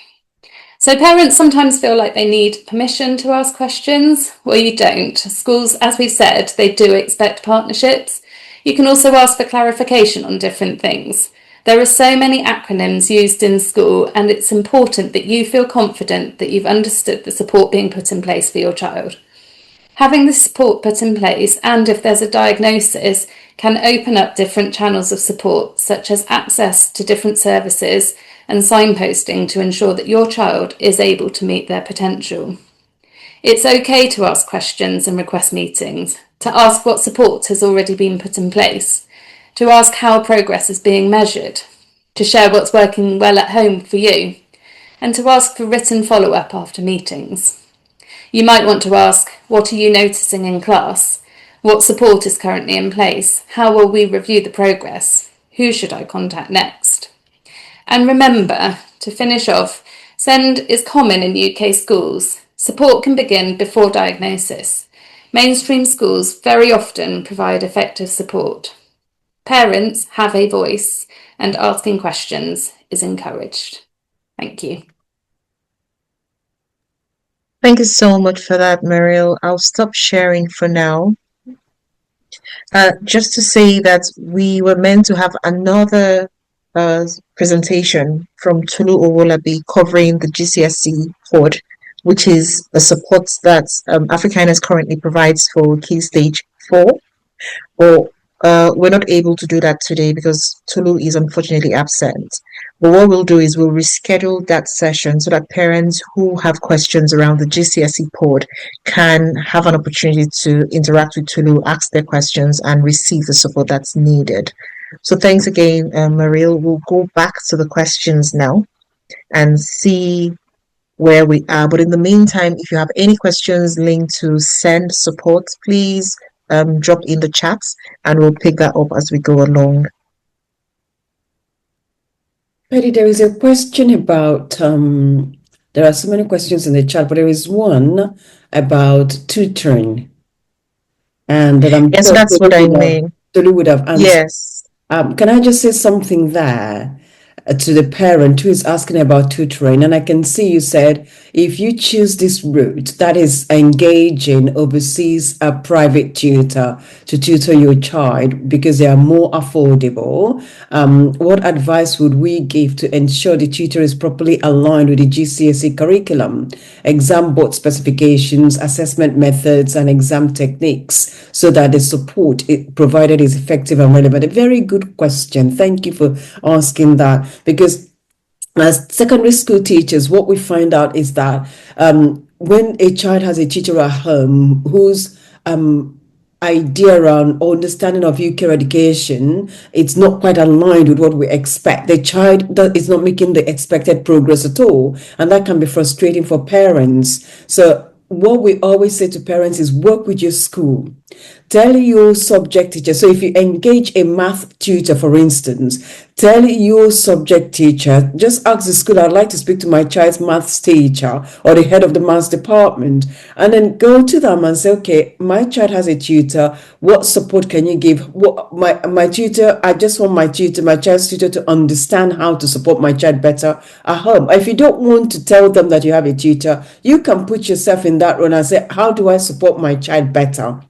Speaker 5: So parents sometimes feel like they need permission to ask questions. Well, you don't. Schools, as we've said, they do expect partnerships. You can also ask for clarification on different things. There are so many acronyms used in school, and it's important that you feel confident that you've understood the support being put in place for your child. Having the support put in place, and if there's a diagnosis, can open up different channels of support, such as access to different services and signposting to ensure that your child is able to meet their potential. It's okay to ask questions and request meetings, to ask what support has already been put in place, to ask how progress is being measured, to share what's working well at home for you, and to ask for written follow-up after meetings. You might want to ask, what are you noticing in class? What support is currently in place? How will we review the progress? Who should I contact next? And remember, to finish off, SEND is common in UK schools. Support can begin before diagnosis. Mainstream schools very often provide effective support. Parents have a voice, and asking questions is encouraged. Thank you.
Speaker 2: Thank you so much for that, Mariel. I'll stop sharing for now. Just to say that we were meant to have another presentation from Tolu Owolabi covering the GCSE pod, which is a support that Africanus currently provides for Key Stage 4. But we're not able to do that today because Tolu is unfortunately absent. But what we'll do is we'll reschedule that session so that parents who have questions around the GCSE pod can have an opportunity to interact with Tolu, ask their questions, and receive the support that's needed. So thanks again, Mariel. We'll go back to the questions now and see where we are. But in the meantime, if you have any questions linked to SEND support, please drop in the chats and we'll pick that up as we go along.
Speaker 3: Patty, there is a question about, there are so many questions in the chat, but there is one about tutoring. And that I'm
Speaker 2: Yes,
Speaker 3: sure
Speaker 2: that's what I mean.
Speaker 3: Tolu would have answered.
Speaker 2: Yes.
Speaker 3: Can I just say something there to the parent who is asking about tutoring? And I can see you said, if you choose this route, that is engaging overseas a private tutor to tutor your child because they are more affordable. What advice would we give to ensure the tutor is properly aligned with the GCSE curriculum, exam board specifications, assessment methods, and exam techniques so that the support provided is effective and relevant? A very good question. Thank you for asking that, because as secondary school teachers, what we find out is that when a child has a teacher at home whose idea around understanding of UK education, it's not quite aligned with what we expect. The child is not making the expected progress at all, and that can be frustrating for parents. So what we always say to parents is work with your school. Tell your subject teacher. So if you engage a math tutor, for instance, tell your subject teacher, just ask the school, I'd like to speak to my child's maths teacher or the head of the maths department, and then go to them and say, okay, my child has a tutor. What support can you give? What my tutor, I just want my child's tutor to understand how to support my child better at home. If you don't want to tell them that you have a tutor, you can put yourself in that role and say, how do I support my child better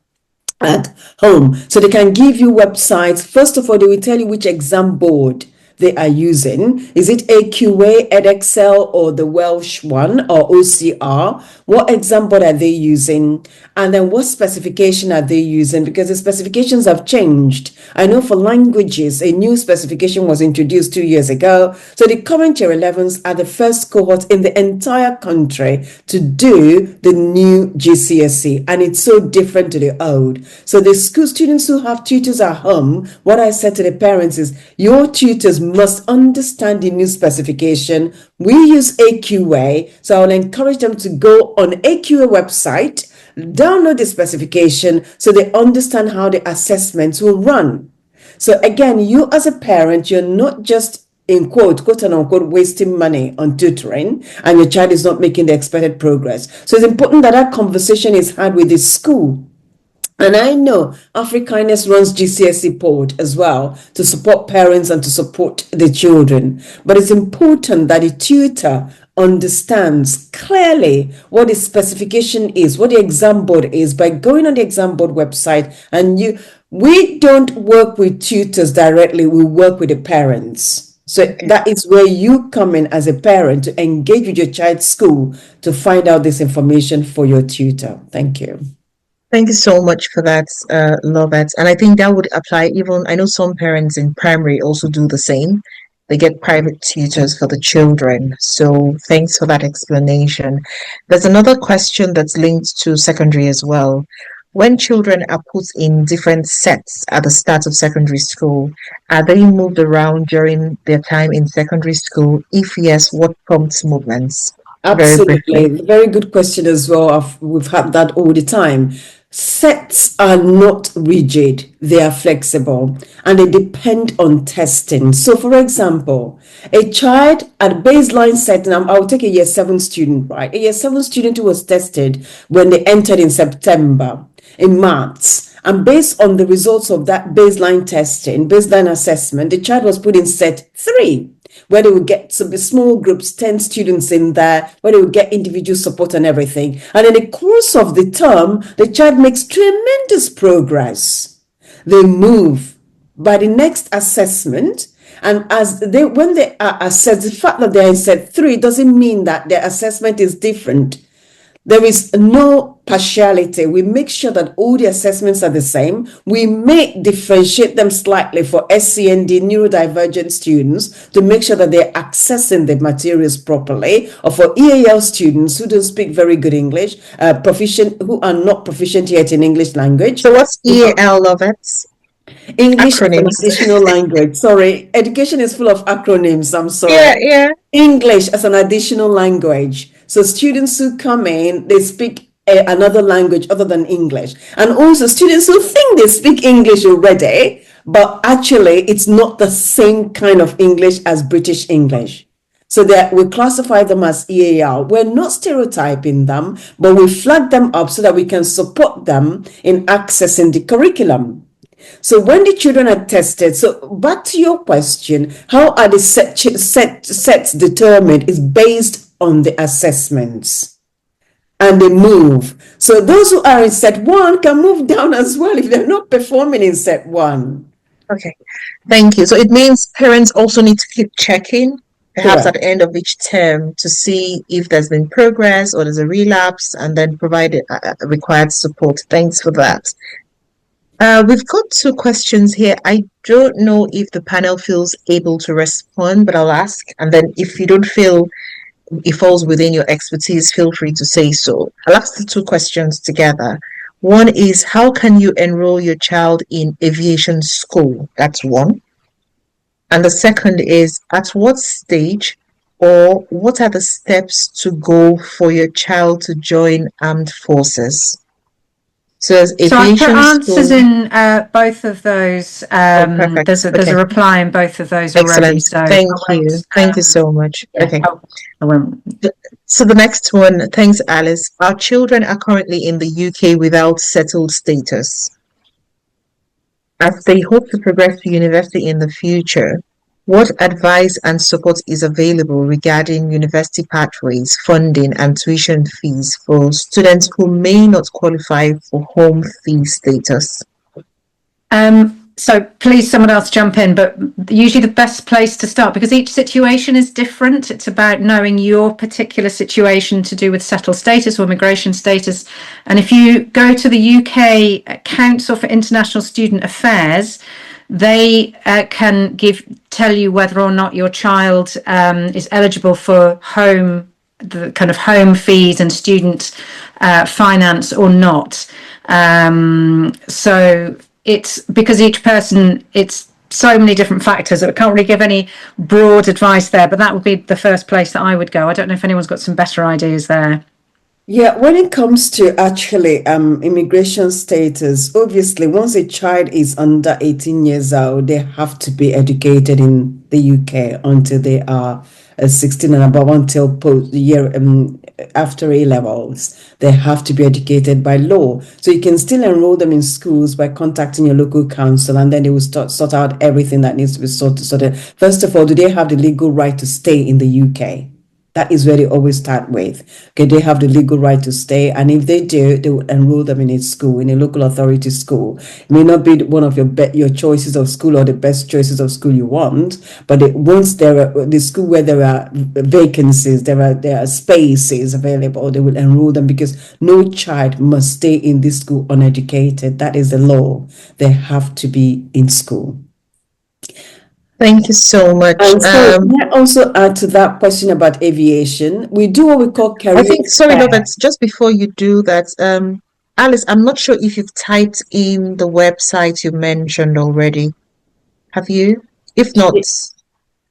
Speaker 3: at home? So they can give you websites. First of all, they will tell you which exam board they are using. Is it AQA, Edexcel, or the Welsh one, or OCR? What exam board are they using? And then what specification are they using? Because the specifications have changed. I know for languages, a new specification was introduced 2 years ago. So the current year 11s are the first cohort in the entire country to do the new GCSE. And it's so different to the old. So the school students who have tutors at home, what I said to the parents is, your tutors must understand the new specification. We use AQA, so I'll encourage them to go on AQA website, download the specification so they understand how the assessments will run. So again, you as a parent, you're not just in quote and unquote, wasting money on tutoring and your child is not making the expected progress. So it's important that that conversation is had with the school. And I know Africanus runs GCSE pod as well to support parents and to support the children. But it's important that the tutor understands clearly what the specification is, what the exam board is, by going on the exam board website. And we don't work with tutors directly, we work with the parents. So that is where you come in as a parent to engage with your child's school to find out this information for your tutor. Thank you.
Speaker 2: Thank you so much for that, Lovette. And I think that would apply even, I know some parents in primary also do the same. They get private tutors for the children. So thanks for that explanation. There's another question that's linked to secondary as well. When children are put in different sets at the start of secondary school, are they moved around during their time in secondary school? If yes, what prompts movements? Very briefly.
Speaker 3: Absolutely. Very good question as well. We've had that all the time. Sets are not rigid, they are flexible and they depend on testing. So, for example, a child at baseline setting, I'll take a year 7 student, right? A year 7 student who was tested when they entered in September in maths. And based on the results of that baseline testing, baseline assessment, the child was put in set 3, where they would get some small groups, 10 students in there, where they would get individual support and everything. And in the course of the term, the child makes tremendous progress. They move by the next assessment. And when they are assessed, the fact that they're in set 3 doesn't mean that their assessment is different. There is no partiality. We make sure that all the assessments are the same. We may differentiate them slightly for SEND, neurodivergent students, to make sure that they're accessing the materials properly, or for EAL students who don't speak very good English, who are not proficient yet in English language.
Speaker 2: So what's EAL, Lovett?
Speaker 3: English
Speaker 2: Acronyms.
Speaker 3: as an additional language. Sorry, education is full of acronyms. I'm sorry.
Speaker 2: Yeah.
Speaker 3: English as an additional language. So students who come in, they speak another language other than English. And also students who think they speak English already, but actually it's not the same kind of English as British English. So that we classify them as EAL. We're not stereotyping them, but we flag them up so that we can support them in accessing the curriculum. So when the children are tested, so back to your question, how are the sets determined is based on the assessments and they move. So those who are in set 1 can move down as well if they're not performing in set 1.
Speaker 2: Okay, thank you. So it means parents also need to keep checking, perhaps
Speaker 3: Correct.
Speaker 2: at the end of each term, to see if there's been progress or there's a relapse, and then provide required support. Thanks for that. We've got 2 questions here. I don't know if the panel feels able to respond, but I'll ask. And then if you don't feel it falls within your expertise, feel free to say so. I'll ask the 2 questions together. One is, how can you enroll your child in aviation school? That's one. And the second is, at what stage or what are the steps to go for your child to join armed forces? So there's
Speaker 1: So I put
Speaker 2: aviation
Speaker 1: answers
Speaker 2: school.
Speaker 1: in both of those.
Speaker 2: Perfect.
Speaker 1: There's a
Speaker 2: Okay.
Speaker 1: reply in both of those already.
Speaker 2: Excellent.
Speaker 1: So
Speaker 2: Thank
Speaker 1: I
Speaker 2: you.
Speaker 1: won't,
Speaker 2: Thank you so much.
Speaker 1: yeah,
Speaker 2: Okay.
Speaker 1: I won't.
Speaker 2: So the next one, thanks, Alice. Our children are currently in the UK without settled status. As they hope to progress to university in the future, what advice and support is available regarding university pathways, funding, and tuition fees for students who may not qualify for home fee status?
Speaker 1: So please, someone else jump in, but usually the best place to start, because each situation is different. It's about knowing your particular situation to do with settled status or immigration status. And if you go to the UK Council for International Student Affairs, they can tell you whether or not your child is eligible for the kind of home fees and student finance or not. So it's because each person, it's so many different factors that I can't really give any broad advice there, but that would be the first place that I would go. I don't know if anyone's got some better ideas there.
Speaker 3: Yeah, when it comes to actually immigration status, obviously once a child is under 18 years old, they have to be educated in the UK until they are 16 and above, until after A levels. They have to be educated by law. So you can still enroll them in schools by contacting your local council, and then they will sort out everything that needs to be sorted. First of all, do they have the legal right to stay in the UK? That is where they always start with. Okay, they have the legal right to stay, and if they do, they will enroll them in a school, in a local authority school. It may not be one of your choices of school or the best choices of school you want, but once there are the school where there are vacancies, there are spaces available, they will enroll them, because no child must stay in this school uneducated. That is the law. They have to be in school.
Speaker 2: Thank you so much.
Speaker 3: And so can I also add to that question about aviation? We do what we call career.
Speaker 2: I think, sorry, Robert, just before you do that, Alice, I'm not sure if you've typed in the website you mentioned already. Have you? If not,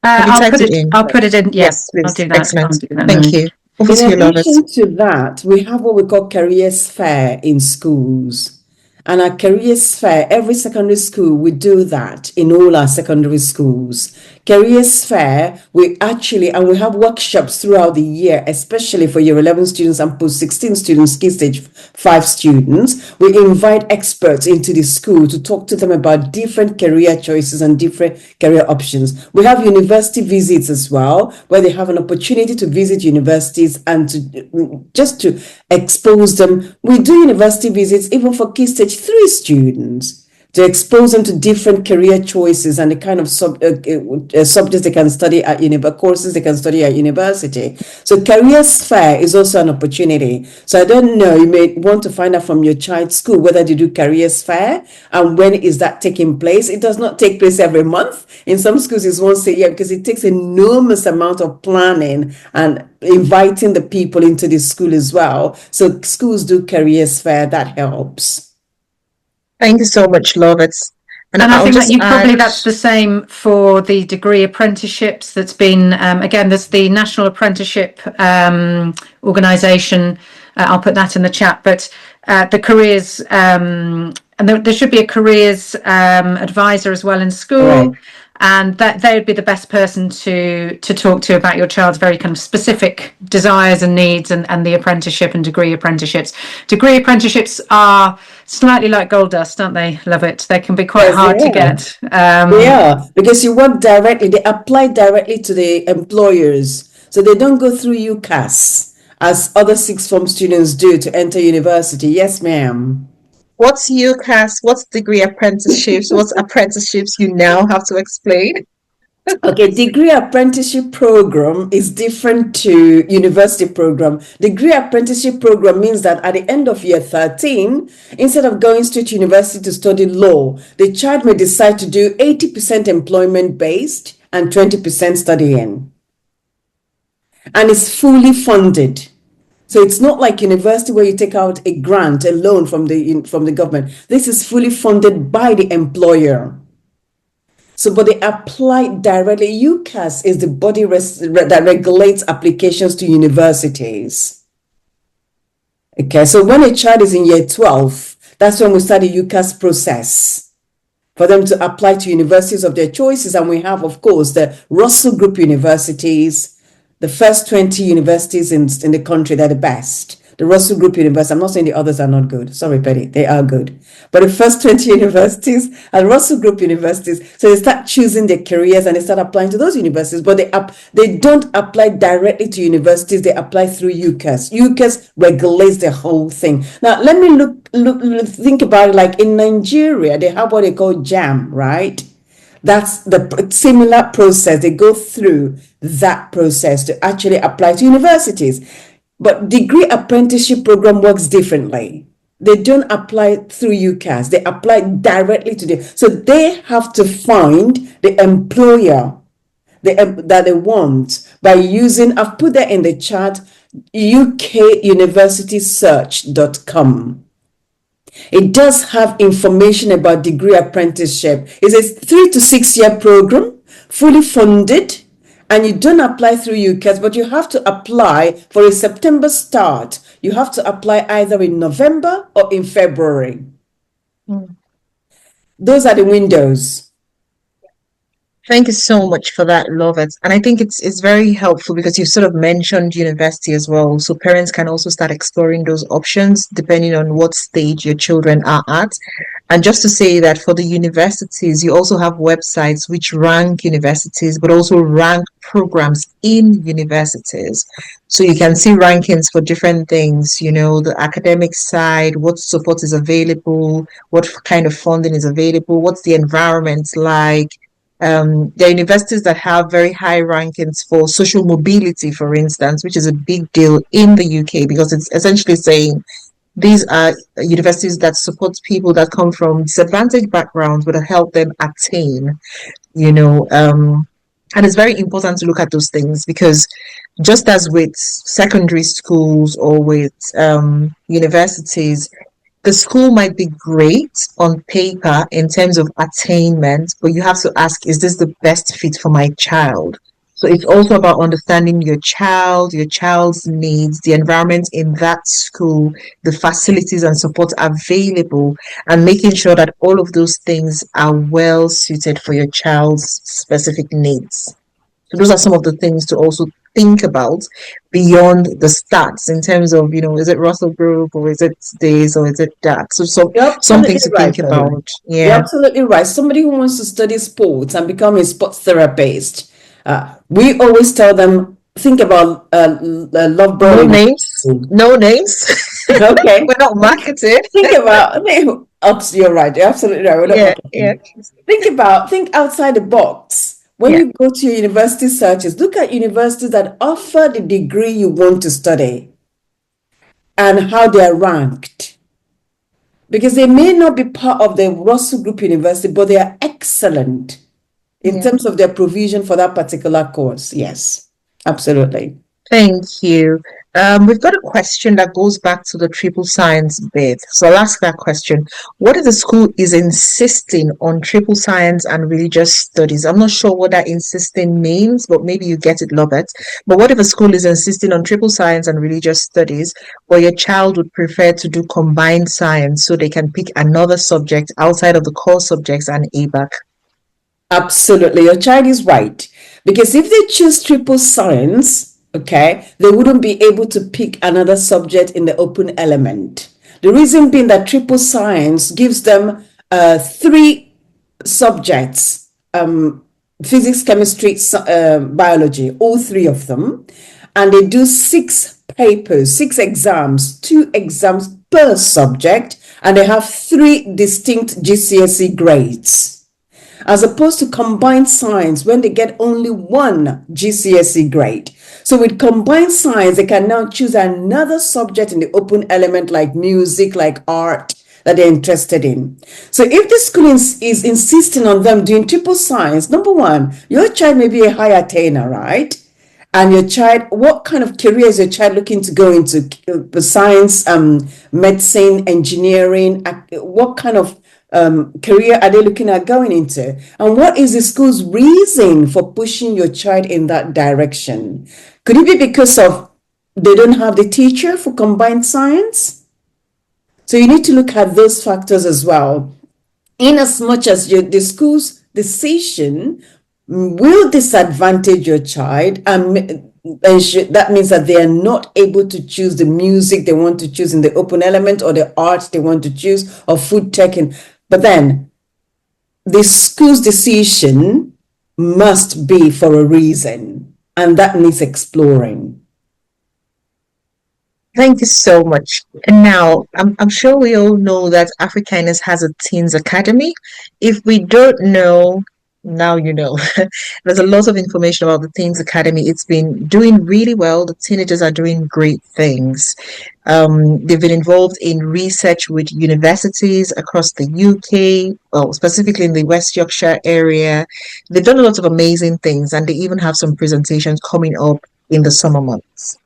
Speaker 2: have you typed it in?
Speaker 1: I'll put it in.
Speaker 2: Yes, please.
Speaker 1: I'll do that.
Speaker 2: Excellent.
Speaker 1: I'll do that
Speaker 2: Thank
Speaker 1: now.
Speaker 2: you. Over
Speaker 3: In
Speaker 2: to you, Lovett.
Speaker 3: addition to that, we have what we call careers fair in schools. And our careers fair, every secondary school, we do that in all our secondary schools. Careers fair, we have workshops throughout the year, especially for year 11 students and post 16 students, key stage 5 students. We invite experts into the school to talk to them about different career choices and different career options. We have university visits as well, where they have an opportunity to visit universities and to expose them. We do university visits even for key stage 3 students, to expose them to different career choices and the kind of subjects they can study at courses they can study at university. So careers fair is also an opportunity. So I don't know, you may want to find out from your child's school whether they do careers fair and when is that taking place. It does not take place every month. In some schools it's once a year because it takes enormous amount of planning and inviting the people into the school as well. So schools do careers fair, that helps.
Speaker 2: Thank you so much, Lovett.
Speaker 1: And I think that probably that's the same for the degree apprenticeships. That's been again, there's the National Apprenticeship Organisation. I'll put that in the chat. But the careers and there should be a careers advisor as well in school. Right. And that they would be the best person to talk to about your child's very kind of specific desires and needs and the apprenticeship and degree apprenticeships. Degree apprenticeships are slightly like gold dust, aren't they? Love it. They can be quite hard to get.
Speaker 3: Yeah, because you work directly, they apply directly to the employers. So they don't go through UCAS as other sixth form students do to enter university. Yes, ma'am.
Speaker 2: What's UCAS? What's degree apprenticeships? What's apprenticeships? You now have to explain.
Speaker 3: Okay, degree apprenticeship program is different to university program. Degree apprenticeship program means that at the end of year 13, instead of going straight to university to study law, the child may decide to do 80% employment based and 20% studying. And it's fully funded. So it's not like university where you take out a grant, a loan from the government. This is fully funded by the employer. So, but they apply directly. UCAS is the body that regulates applications to universities. Okay, so when a child is in year 12, that's when we start the UCAS process for them to apply to universities of their choices. And we have, of course, the Russell Group universities. The first 20 universities in the country, they're the best. The Russell Group University, I'm not saying the others are not good. Sorry, Betty, they are good. But the first 20 universities are Russell Group universities. So they start choosing their careers and they start applying to those universities. But they don't apply directly to universities. They apply through UCAS. UCAS regulates the whole thing. Now, let me think about it. Like in Nigeria, they have what they call JAM, right? That's the similar process. They go through that process to actually apply to universities. But degree apprenticeship program works differently. They don't apply through UCAS. They apply directly to so they have to find the employer that they want by using, I've put that in the chat, ukuniversitysearch.com. It does have information about degree apprenticeship. It's a 3 to 6 year program, fully funded, and you don't apply through UCAS, but you have to apply for a September start. You have to apply either in November or in February. Those are the windows.
Speaker 2: Thank you so much for that, Lovett. And I think it's very helpful because you sort of mentioned university as well. So parents can also start exploring those options depending on what stage your children are at. And just to say that for the universities, you also have websites which rank universities, but also rank programs in universities. So you can see rankings for different things, you know, the academic side, what support is available, what kind of funding is available, what's the environment like. There are universities that have very high rankings for social mobility, for instance, which is a big deal in the UK because it's essentially saying these are universities that support people that come from disadvantaged backgrounds but help them attain, you know, and it's very important to look at those things because just as with secondary schools or with universities, the school might be great on paper in terms of attainment, but you have to ask, is this the best fit for my child? So it's also about understanding your child's needs, the environment in that school, the facilities and support available, and making sure that all of those things are well suited for your child's specific needs. So those are some of the things to also think about beyond the stats in terms of, is it Russell Group or is it this or is it that? So
Speaker 3: You're
Speaker 2: some
Speaker 3: absolutely
Speaker 2: things to
Speaker 3: right,
Speaker 2: think
Speaker 3: Caroline.
Speaker 2: about.
Speaker 3: You're
Speaker 2: Yeah.
Speaker 3: absolutely right. Somebody who wants to study sports and become a sports therapist, we always tell them, think about Loughborough
Speaker 2: No
Speaker 3: University.
Speaker 2: names. No names.
Speaker 3: Okay.
Speaker 2: We're not marketed.
Speaker 3: Think about, you're right. You're absolutely right. We're not
Speaker 2: Yeah,
Speaker 3: marketing.
Speaker 2: yeah,
Speaker 3: Think outside the box. When
Speaker 2: yeah.
Speaker 3: you go to your university searches, look at universities that offer the degree you want to study and how they are ranked. Because they may not be part of the Russell Group University, but they are excellent in
Speaker 2: Yeah.
Speaker 3: terms of their provision for that particular course. Yes, absolutely.
Speaker 2: Thank you. We've got a question that goes back to the triple science bit. So I'll ask that question. What if the school is insisting on triple science and religious studies? I'm not sure what that insisting means, but maybe you get it, Robert. But what if a school is insisting on triple science and religious studies, but your child would prefer to do combined science so they can pick another subject outside of the core subjects and ABAC?
Speaker 3: Absolutely. Your child is right. Because if they choose triple science, okay, they wouldn't be able to pick another subject in the open element. The reason being that triple science gives them 3 subjects, physics, chemistry, biology, all 3 of them. And they do 6 papers, 6 exams, 2 exams per subject, and they have 3 distinct GCSE grades. As opposed to combined science, when they get only 1 GCSE grade. So with combined science, they can now choose another subject in the open element like music, like art, that they're interested in. So if the school is insisting on them doing triple science, number one, your child may be a high attainer, right? And your child, what kind of career is your child looking to go into? Science, medicine, engineering, what kind of career are they looking at going into? And what is the school's reason for pushing your child in that direction? Could it be because of they don't have the teacher for combined science? So you need to look at those factors as well. In as much as the school's decision will disadvantage your child, and that means that they are not able to choose the music they want to choose in the open element or the art they want to choose or food tech. But then the school's decision must be for a reason, and that needs exploring.
Speaker 2: Thank you so much. And now, I'm sure we all know that Africanus has a Teens Academy. If we don't know, now you know. There's a lot of information about the Teens Academy. It's been doing really well. The teenagers are doing great things. They've been involved in research with universities across the UK, well, specifically in the West Yorkshire area. They've done a lot of amazing things, and they even have some presentations coming up in the summer months.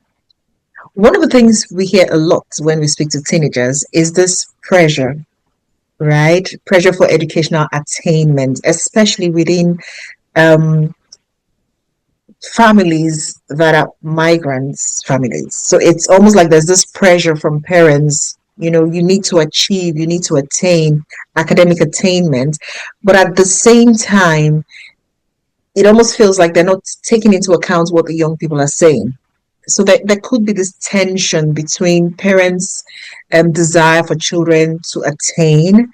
Speaker 2: One of the things we hear a lot when we speak to teenagers is this pressure, right? Pressure for educational attainment, especially within families that are migrants families. So it's almost like there's this pressure from parents, you need to achieve, you need to attain academic attainment. But at the same time, it almost feels like they're not taking into account what the young people are saying. So there could be this tension between parents' desire for children to attain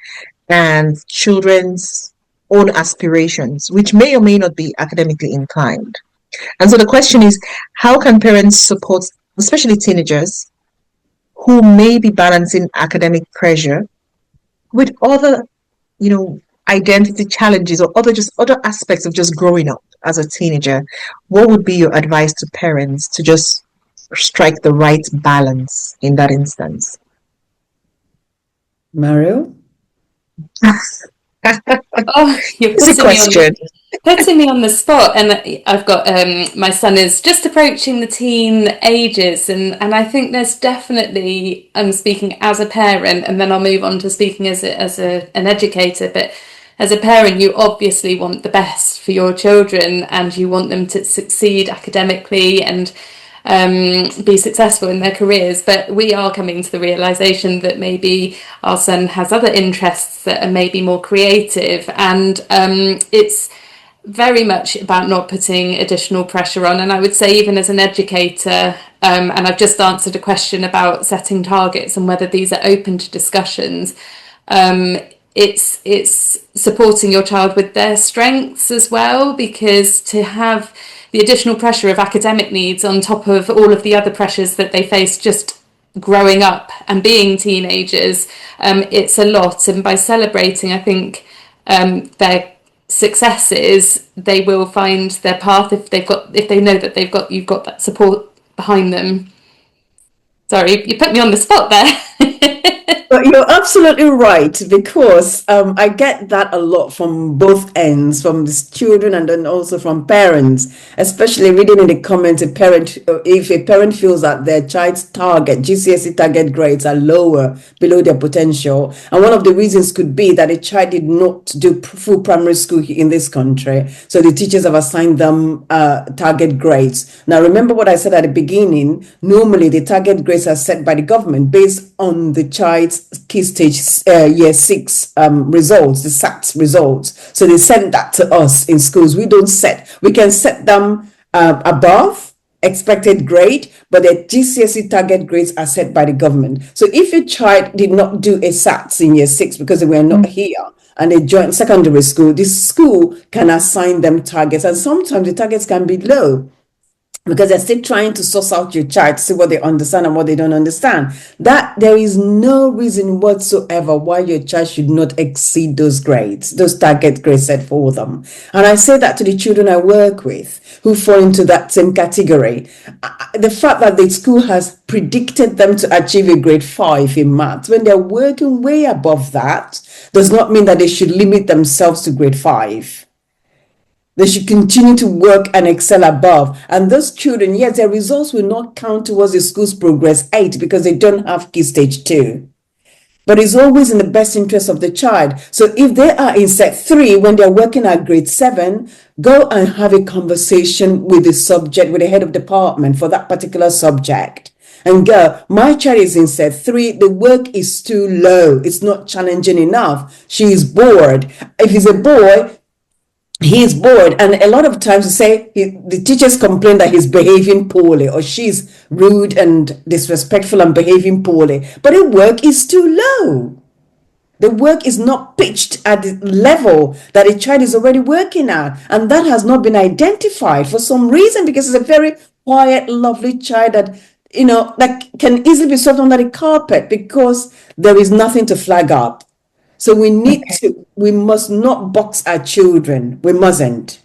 Speaker 2: and children's own aspirations, which may or may not be academically inclined. And so the question is, how can parents support, especially teenagers, who may be balancing academic pressure with other, identity challenges or other aspects of just growing up as a teenager? What would be your advice to parents to just strike the right balance in that instance?
Speaker 3: Mario?
Speaker 5: Oh, you're
Speaker 2: It's a question.
Speaker 5: putting me on the spot, and I've got my son is just approaching the teen ages, and I think there's definitely, I'm speaking as a parent, and then I'll move on to speaking as an educator, but as a parent, you obviously want the best for your children and you want them to succeed academically and be successful in their careers. But we are coming to the realization that maybe our son has other interests that are maybe more creative, and it's very much about not putting additional pressure on. And I would say, even as an educator, and I've just answered a question about setting targets and whether these are open to discussions, it's supporting your child with their strengths as well, because to have the additional pressure of academic needs on top of all of the other pressures that they face just growing up and being teenagers, it's a lot. And by celebrating, I think, their successes, they will find their path if they know that you've got that support behind them. Sorry, you put me on the spot there.
Speaker 3: But you're absolutely right, because I get that a lot from both ends, from the children and then also from parents, especially reading in the comments, if a parent feels that their child's GCSE target grades are lower, below their potential. And one of the reasons could be that a child did not do full primary school in this country. So the teachers have assigned them target grades. Now, remember what I said at the beginning, normally the target grades are set by the government based on the child's key stage year 6 results, the SAT results. So they send that to us in schools. We can set them above expected grade, but the GCSE target grades are set by the government. So if a child did not do a SAT in year 6 because they were not here and they joined secondary school, this school can assign them targets, and sometimes the targets can be low, because they're still trying to source out your child to see what they understand and what they don't understand. That there is no reason whatsoever why your child should not exceed those grades, those target grades set for them. And I say that to the children I work with who fall into that same category. The fact that the school has predicted them to achieve a grade 5 in maths when they're working way above that does not mean that they should limit themselves to grade 5. They should continue to work and excel above. And those children, yes, their results will not count towards the school's progress 8 because they don't have key stage 2. But it's always in the best interest of the child. So if they are in set 3 when they're working at grade 7, go and have a conversation with the subject, with the head of department for that particular subject. And go, my child is in set 3, the work is too low. It's not challenging enough. She is bored. If he's a boy, he's bored, and a lot of times the teachers complain that he's behaving poorly or she's rude and disrespectful and behaving poorly, but the work is too low. The work is not pitched at the level that a child is already working at, and that has not been identified for some reason, because it's a very quiet, lovely child that that can easily be swept under the carpet because there is nothing to flag up. So we must not box our children. We mustn't.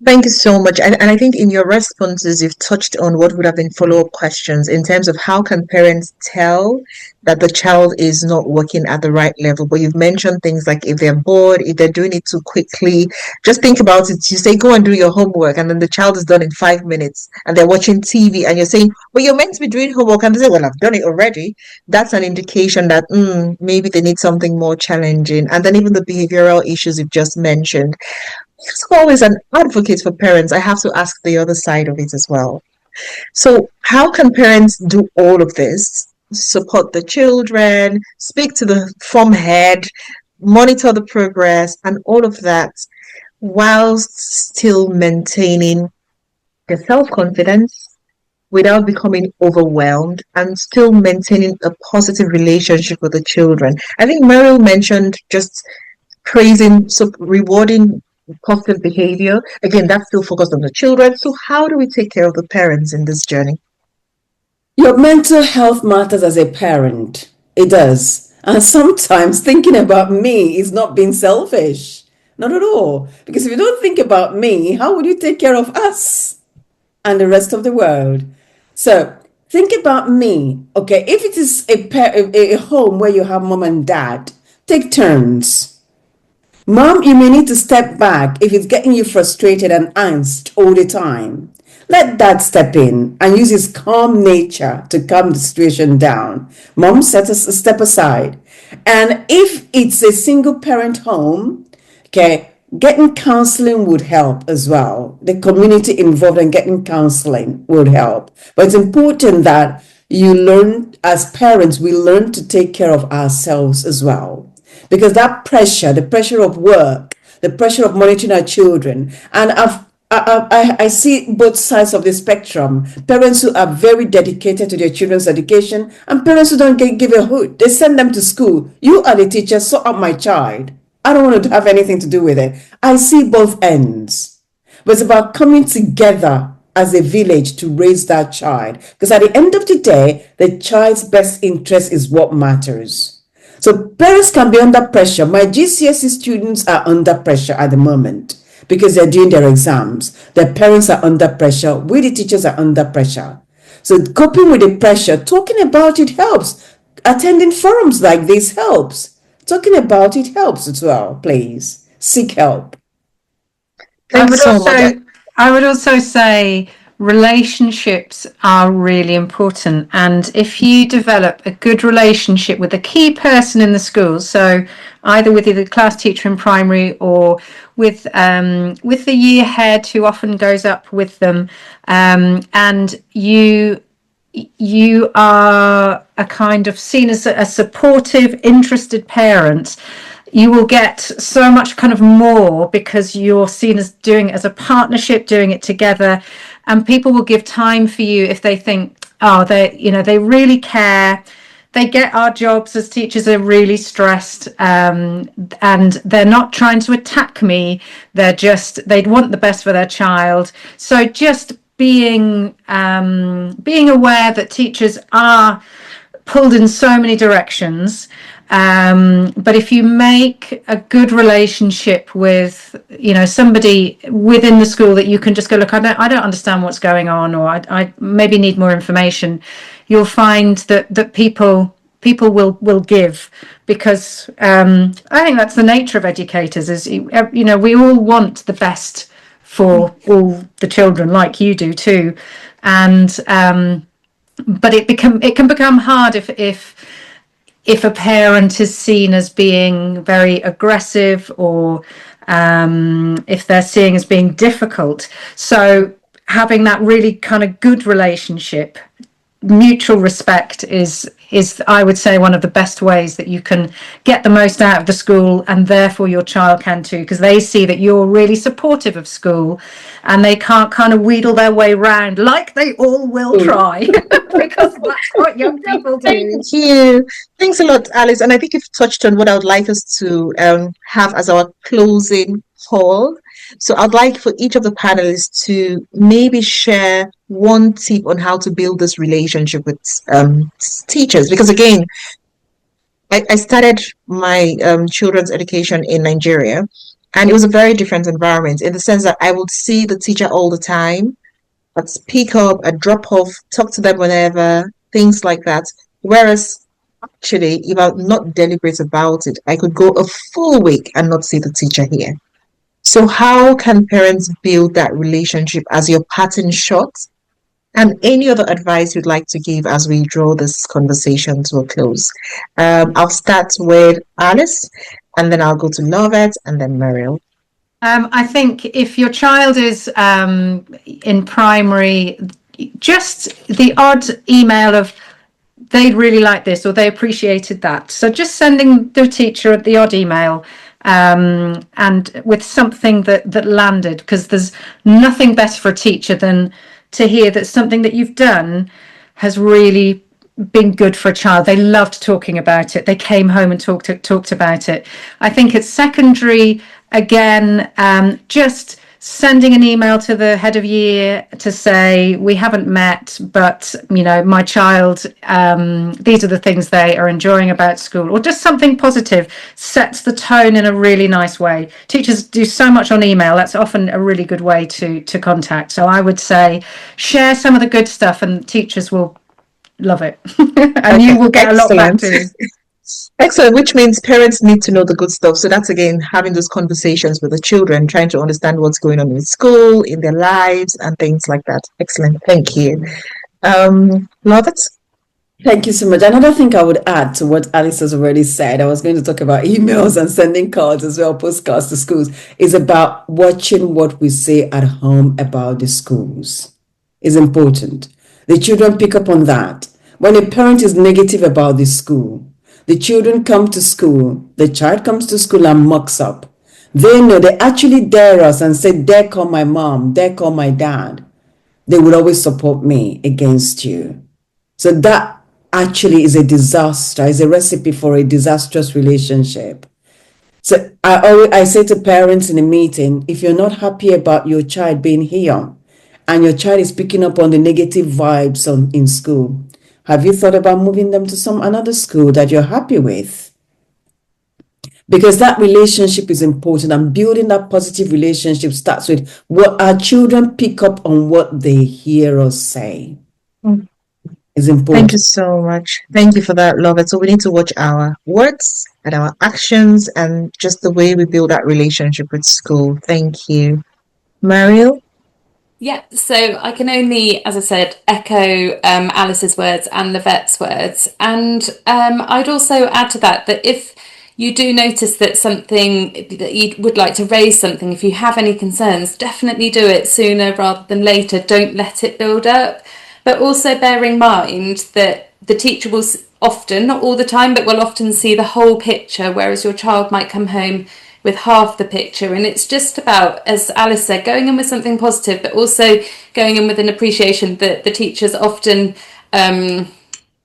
Speaker 2: Thank you so much. And I think in your responses, you've touched on what would have been follow-up questions in terms of how can parents tell that the child is not working at the right level. But you've mentioned things like if they're bored, if they're doing it too quickly. Just think about it. You say, go and do your homework, and then the child is done in 5 minutes and they're watching TV and you're saying, well, you're meant to be doing homework. And they say, well, I've done it already. That's an indication that maybe they need something more challenging. And then even the behavioral issues you've just mentioned. As always an advocate for parents, I have to ask the other side of it as well. So how can parents do all of this? Support the children, speak to the form head, monitor the progress, and all of that, whilst still maintaining their self-confidence without becoming overwhelmed, and still maintaining a positive relationship with the children. I think Meryl mentioned just praising, rewarding positive behavior. Again, that's still focused on the children. So how do we take care of the parents in this journey?
Speaker 3: Your mental health matters as a parent. It does. And sometimes thinking about me is not being selfish. Not at all. Because if you don't think about me, how would you take care of us and the rest of the world? So think about me. Okay, if it is a home where you have mom and dad, take turns. Mom, you may need to step back if it's getting you frustrated and angst all the time. Let dad step in and use his calm nature to calm the situation down. Mom, step aside. And if it's a single parent home, okay, getting counseling would help as well. The community involved in getting counseling would help. But it's important that you learn, as parents, we learn to take care of ourselves as well. Because that pressure, the pressure of work, the pressure of monitoring our children, and I see both sides of the spectrum. Parents who are very dedicated to their children's education and parents who don't give a hoot. They send them to school. You are the teacher, sort out my child. I don't want to have anything to do with it. I see both ends. But it's about coming together as a village to raise that child. Because at the end of the day, the child's best interest is what matters. So parents can be under pressure. My GCSE students are under pressure at the moment because they're doing their exams. Their parents are under pressure. We, the teachers, are under pressure. So coping with the pressure, talking about it helps. Attending forums like this helps. Talking about it helps as well, please. Seek help.
Speaker 2: Thanks so much.
Speaker 1: I would also say relationships are really important. And if you develop a good relationship with a key person in the school, so either with the class teacher in primary or with the year head who often goes up with them, and you are a kind of seen as a supportive, interested parent, you will get so much kind of more because you're seen as doing it as a partnership, doing it together, and people will give time for you if they think, oh, they really care. They get our jobs as teachers are really stressed, and they're not trying to attack me. They want the best for their child. So just being aware that teachers are pulled in so many directions, but if you make a good relationship with somebody within the school that you can just go, look, I don't understand what's going on, or I maybe need more information, you'll find that people will give, because I think that's the nature of educators, is we all want the best for all the children, like you do too, and but it can become hard if a parent is seen as being very aggressive, or if they're seen as being difficult. So having that really kind of good relationship, mutual respect is I would say one of the best ways that you can get the most out of the school, and therefore your child can too, because they see that you're really supportive of school and they can't kind of wheedle their way around like they all will try because that's what young people do.
Speaker 2: Thank you. Thanks a lot, Alice. And I think you've touched on what I would like us to have as our closing call. So I'd like for each of the panelists to maybe share one tip on how to build this relationship with teachers. Because again, I started my children's education in Nigeria, and it was a very different environment in the sense that I would see the teacher all the time. I'd pick up, I'd drop off, talk to them whenever, things like that. Whereas actually, if I'm not deliberate about it, I could go a full week and not see the teacher here. So how can parents build that relationship as your parting shot? And any other advice you'd like to give as we draw this conversation to a close? I'll start with Alice, and then I'll go to Lovett, and then Mariel.
Speaker 1: I think if your child is in primary, just the odd email of they'd really like this or they appreciated that. So just sending the teacher the odd email, and with something that landed, because there's nothing better for a teacher than to hear that something that you've done has really been good for a child. They loved talking about it. They came home and talked about it. I think at secondary, again, just sending an email to the head of year to say, we haven't met, but my child, these are the things they are enjoying about school, or just something positive sets the tone in a really nice way. Teachers do so much on email. That's often a really good way to contact. So I would say share some of the good stuff and teachers will love it. And you will get a lot back too.
Speaker 2: Excellent, which means parents need to know the good stuff. So that's, again, having those conversations with the children, trying to understand what's going on in school, in their lives, and things like that. Excellent, thank you. Lovett?
Speaker 3: Thank you so much. Another thing I would add to what Alice has already said, I was going to talk about emails and sending cards as well, postcards to schools, is about watching what we say at home about the schools. Is important. The children pick up on that. When a parent is negative about the school, the children come to school, the child comes to school and mucks up. They know they actually dare us and say, dare call my mom, dare call my dad. They will always support me against you. So that actually is a disaster, is a recipe for a disastrous relationship. So I say to parents in a meeting, if you're not happy about your child being here and your child is picking up on the negative vibes in school, have you thought about moving them to another school that you're happy with? Because that relationship is important, and building that positive relationship starts with what our children pick up on what they hear us say. Is important.
Speaker 2: Thank you so much. Thank you for that, Lovett. So we need to watch our words and our actions and just the way we build that relationship with school. Thank you. Mariel?
Speaker 5: Yeah, so I can only, as I said, echo Alice's words and Lovette's words. And I'd also add to that if you do notice that you would like to raise something, if you have any concerns, definitely do it sooner rather than later. Don't let it build up. But also bear in mind that the teacher will often, not all the time, but will often see the whole picture, whereas your child might come home with half the picture. And it's just about, as Alice said, going in with something positive, but also going in with an appreciation that the teacher's often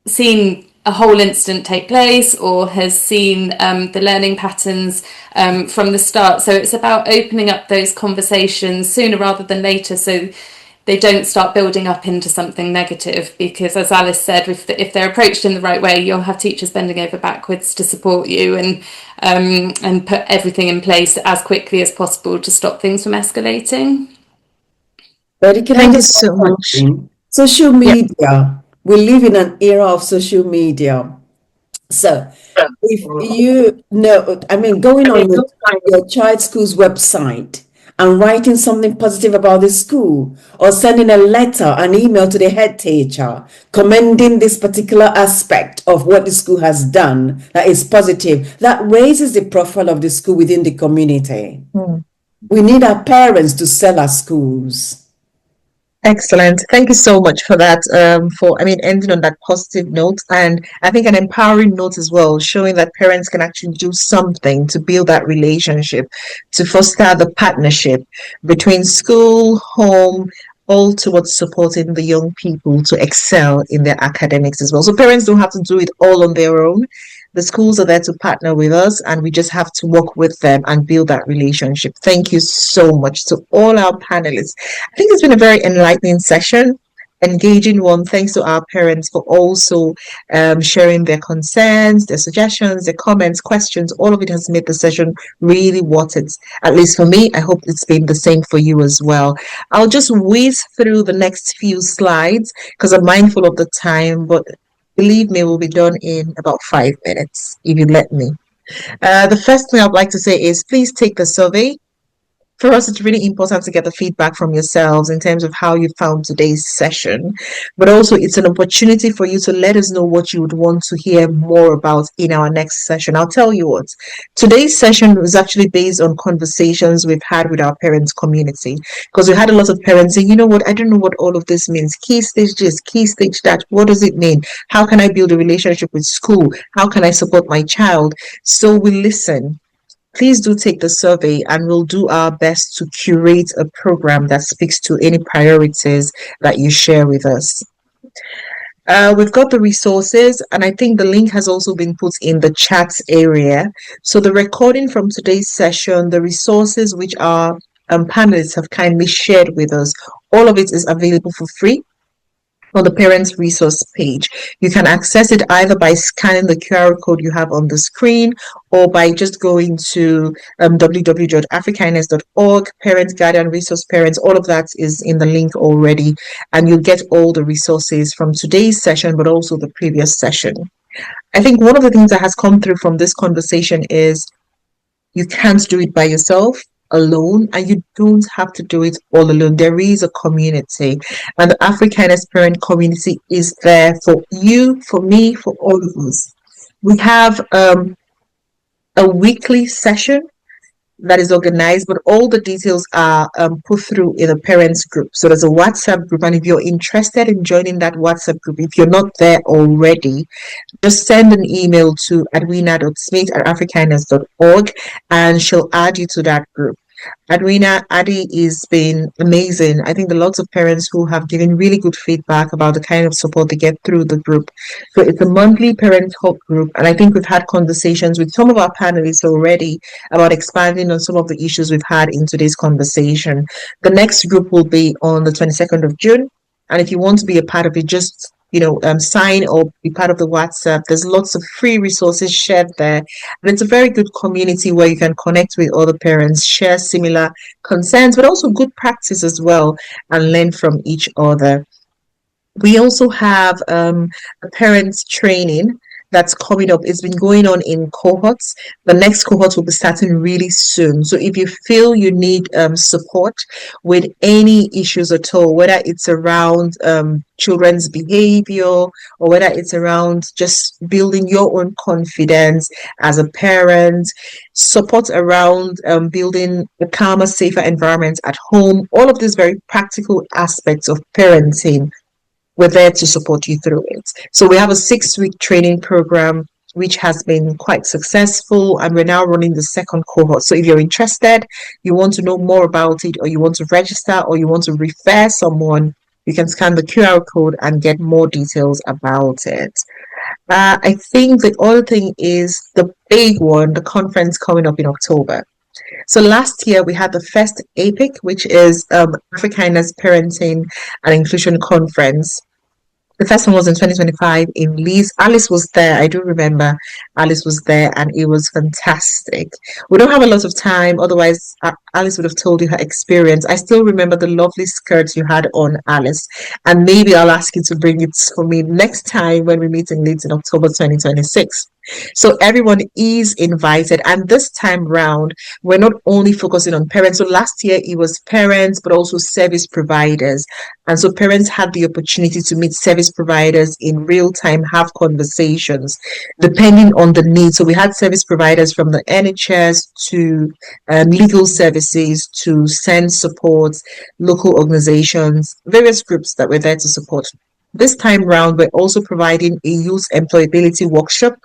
Speaker 5: seen a whole incident take place or has seen the learning patterns from the start. So it's about opening up those conversations sooner rather than later, so they don't start building up into something negative. Because as Alice said, if they're approached in the right way, you'll have teachers bending over backwards to support you and put everything in place as quickly as possible to stop things from escalating.
Speaker 3: Thank
Speaker 2: you so much.
Speaker 3: Social media. We live in an era of social media. So if you know, going on your child's school's website and writing something positive about the school, or sending a letter, an email to the head teacher, commending this particular aspect of what the school has done that is positive, that raises the profile of the school within the community. We need our parents to sell our schools.
Speaker 2: Excellent. Thank you so much for that. Ending on that positive note, and I think an empowering note as well, showing that parents can actually do something to build that relationship, to foster the partnership between school, home, all towards supporting the young people to excel in their academics as well. So parents don't have to do it all on their own. The schools are there to partner with us, and we just have to work with them and build that relationship. Thank you so much to all our panelists. I think it's been a very enlightening session, engaging one. Thanks to our parents for also sharing their concerns, their suggestions, their comments, questions. All of it has made the session really worth it. At least for me, I hope it's been the same for you as well. I'll just whiz through the next few slides because I'm mindful of the time, but believe me, we'll be done in about 5 minutes, if you let me. The first thing I'd like to say is please take the survey. For us, it's really important to get the feedback from yourselves in terms of how you found today's session, but also it's an opportunity for you to let us know what you would want to hear more about in our next session. I'll tell you what, today's session was actually based on conversations we've had with our parents community, because we had a lot of parents saying, you know what, I don't know what all of this means. Key stage this, key stage that, what does it mean? How can I build a relationship with school? How can I support my child? So we listen. Please do take the survey and we'll do our best to curate a program that speaks to any priorities that you share with us. We've got the resources, and I think the link has also been put in the chat area. So the recording from today's session, the resources which our panelists have kindly shared with us, all of it is available for free on the Parents Resource page. You can access it either by scanning the QR code you have on the screen or by just going to www.afrikindness.org, Parents Guardian Resource Parents. All of that is in the link already, and you'll get all the resources from today's session, but also the previous session. I think one of the things that has come through from this conversation is you can't do it by yourself. alone, and you don't have to do it all alone. There is a community, and the Africanist parent community is there for you, for me, for all of us. We have a weekly session that is organized, but all the details are put through in a parents group. So there's a WhatsApp group, and if you're interested in joining that WhatsApp group, if you're not there already, just send an email to adwina.smith@africanus.org, and she'll add you to that group. Adi has been amazing. I think there are lots of parents who have given really good feedback about the kind of support they get through the group. So it's a monthly parent help group, and I think we've had conversations with some of our panelists already about expanding on some of the issues we've had in today's conversation. The next group will be on the 22nd of June, and if you want to be a part of it, just sign or be part of the WhatsApp. There's lots of free resources shared there, and it's a very good community where you can connect with other parents, share similar concerns, but also good practice as well, and learn from each other. We also have a parents training that's coming up. It's been going on in cohorts. The next cohort will be starting really soon. So if you feel you need support with any issues at all, whether it's around children's behavior or whether it's around just building your own confidence as a parent, support around building a calmer, safer environment at home, all of these very practical aspects of parenting, we're there to support you through it. So we have a 6-week training program, which has been quite successful, and we're now running the second cohort. So if you're interested, you want to know more about it, or you want to register, or you want to refer someone, you can scan the QR code and get more details about it. I think the other thing is the big one, the conference coming up in October. So last year we had the first APIC, which is Africanist Parenting and Inclusion Conference. The first one was in 2025 in Leeds. Alice was there. I do remember Alice was there, and it was fantastic. We don't have a lot of time, otherwise Alice would have told you her experience. I still remember the lovely skirt you had on, Alice, and maybe I'll ask you to bring it for me next time when we meet in Leeds in October 2026. So everyone is invited, and this time round we're not only focusing on parents. So last year it was parents but also service providers, and so parents had the opportunity to meet service providers in real time, have conversations depending on the need. So we had service providers from the NHS to legal services to SEND support, local organizations, various groups that were there to support. This time round we're also providing a youth employability workshop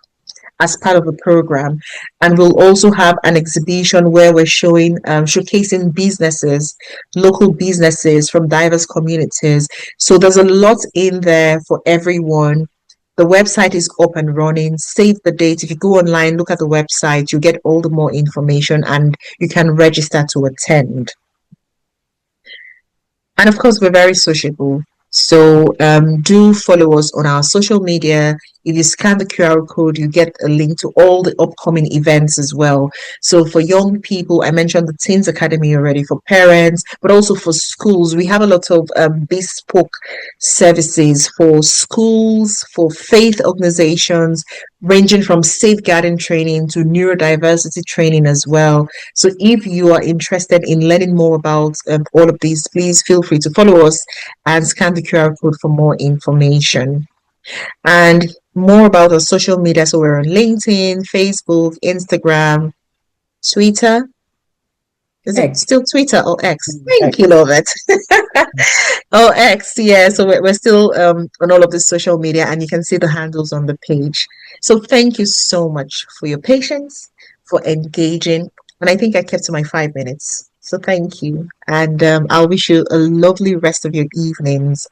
Speaker 2: as part of the program, and we'll also have an exhibition where we're showcasing businesses, local businesses from diverse communities. So there's a lot in there for everyone. The website is up and running. Save the date. If you go online, look at the website, you get all the more information, and you can register to attend. And of course, we're very sociable. So do follow us on our social media. If you scan the QR code, you get a link to all the upcoming events as well. So for young people, I mentioned the Teens Academy already, for parents, but also for schools. We have a lot of bespoke services for schools, for faith organizations, ranging from safeguarding training to neurodiversity training as well. So if you are interested in learning more about all of these, please feel free to follow us and scan the QR code for more information. And more about our social media. So we're on LinkedIn, Facebook, Instagram, Twitter. Is it still Twitter or X? Thank you, love it. Oh, X, yeah. So we're still on all of the social media, and you can see the handles on the page. So thank you so much for your patience, for engaging. And I think I kept to my 5 minutes. So thank you. And I'll wish you a lovely rest of your evenings.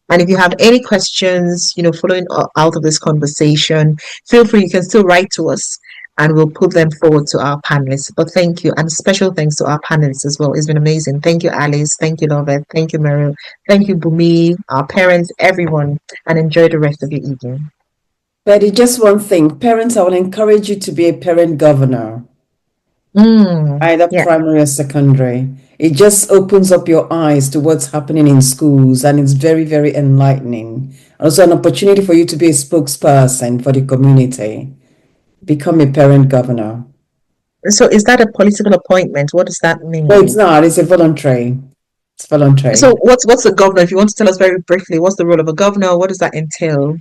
Speaker 2: And if you have any questions, following out of this conversation, feel free, you can still write to us and we'll put them forward to our panelists. But thank you. And special thanks to our panelists as well. It's been amazing. Thank you, Alice. Thank you, Lovett. Thank you, Meryl. Thank you, Bumi, our parents, everyone. And enjoy the rest of your evening.
Speaker 3: Betty, just one thing. Parents, I will encourage you to be a parent governor. Either primary or secondary. It just opens up your eyes to what's happening in schools, and it's very, very enlightening. Also, an opportunity for you to be a spokesperson for the community. Become a parent governor.
Speaker 2: So is that a political appointment? What does that mean?
Speaker 3: No, it's not. It's a voluntary. It's voluntary.
Speaker 2: So what's the governor? If you want to tell us very briefly, what's the role of a governor? What does that entail?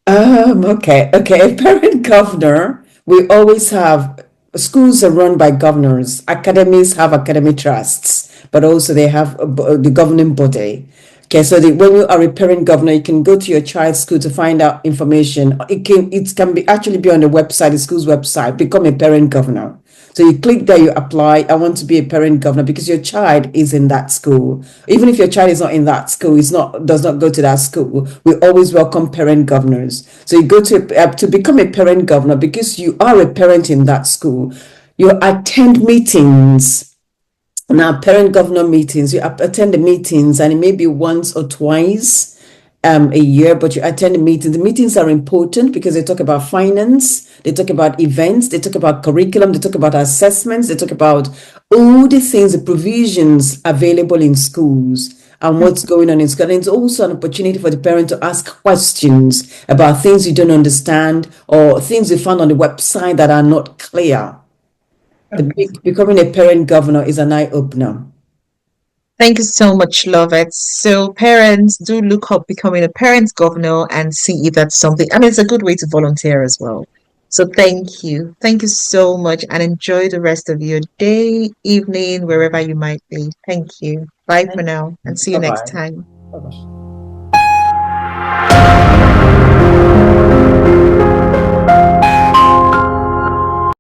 Speaker 3: Okay. A parent governor, we always have schools are run by governors. Academies have academic trusts, but also they have the governing body. Okay, so when you are a parent governor, you can go to your child's school to find out information. It can be actually be on the website, the school's website, become a parent governor. So you click there, you apply. I want to be a parent governor because your child is in that school. Even if your child is not in that school, does not go to that school. We always welcome parent governors. So you go to become a parent governor because you are a parent in that school. You attend meetings. Now, parent governor meetings, you attend the meetings, and it may be once or twice a year, but you attend the meetings. The meetings are important because they talk about finance, they talk about events, they talk about curriculum, they talk about assessments, they talk about all the things, the provisions available in schools and what's going on in school. And it's also an opportunity for the parent to ask questions about things you don't understand or things you found on the website that are not clear. Becoming a parent governor is an eye-opener.
Speaker 2: Thank you so much, Lovett. So parents, do look up becoming a parent governor and see if that's something. I mean, it's a good way to volunteer as well. So thank you. Thank you so much and enjoy the rest of your day, evening, wherever you might be. Thank you. Bye for now and see you next
Speaker 3: Bye-bye.
Speaker 2: time.
Speaker 3: Bye-bye.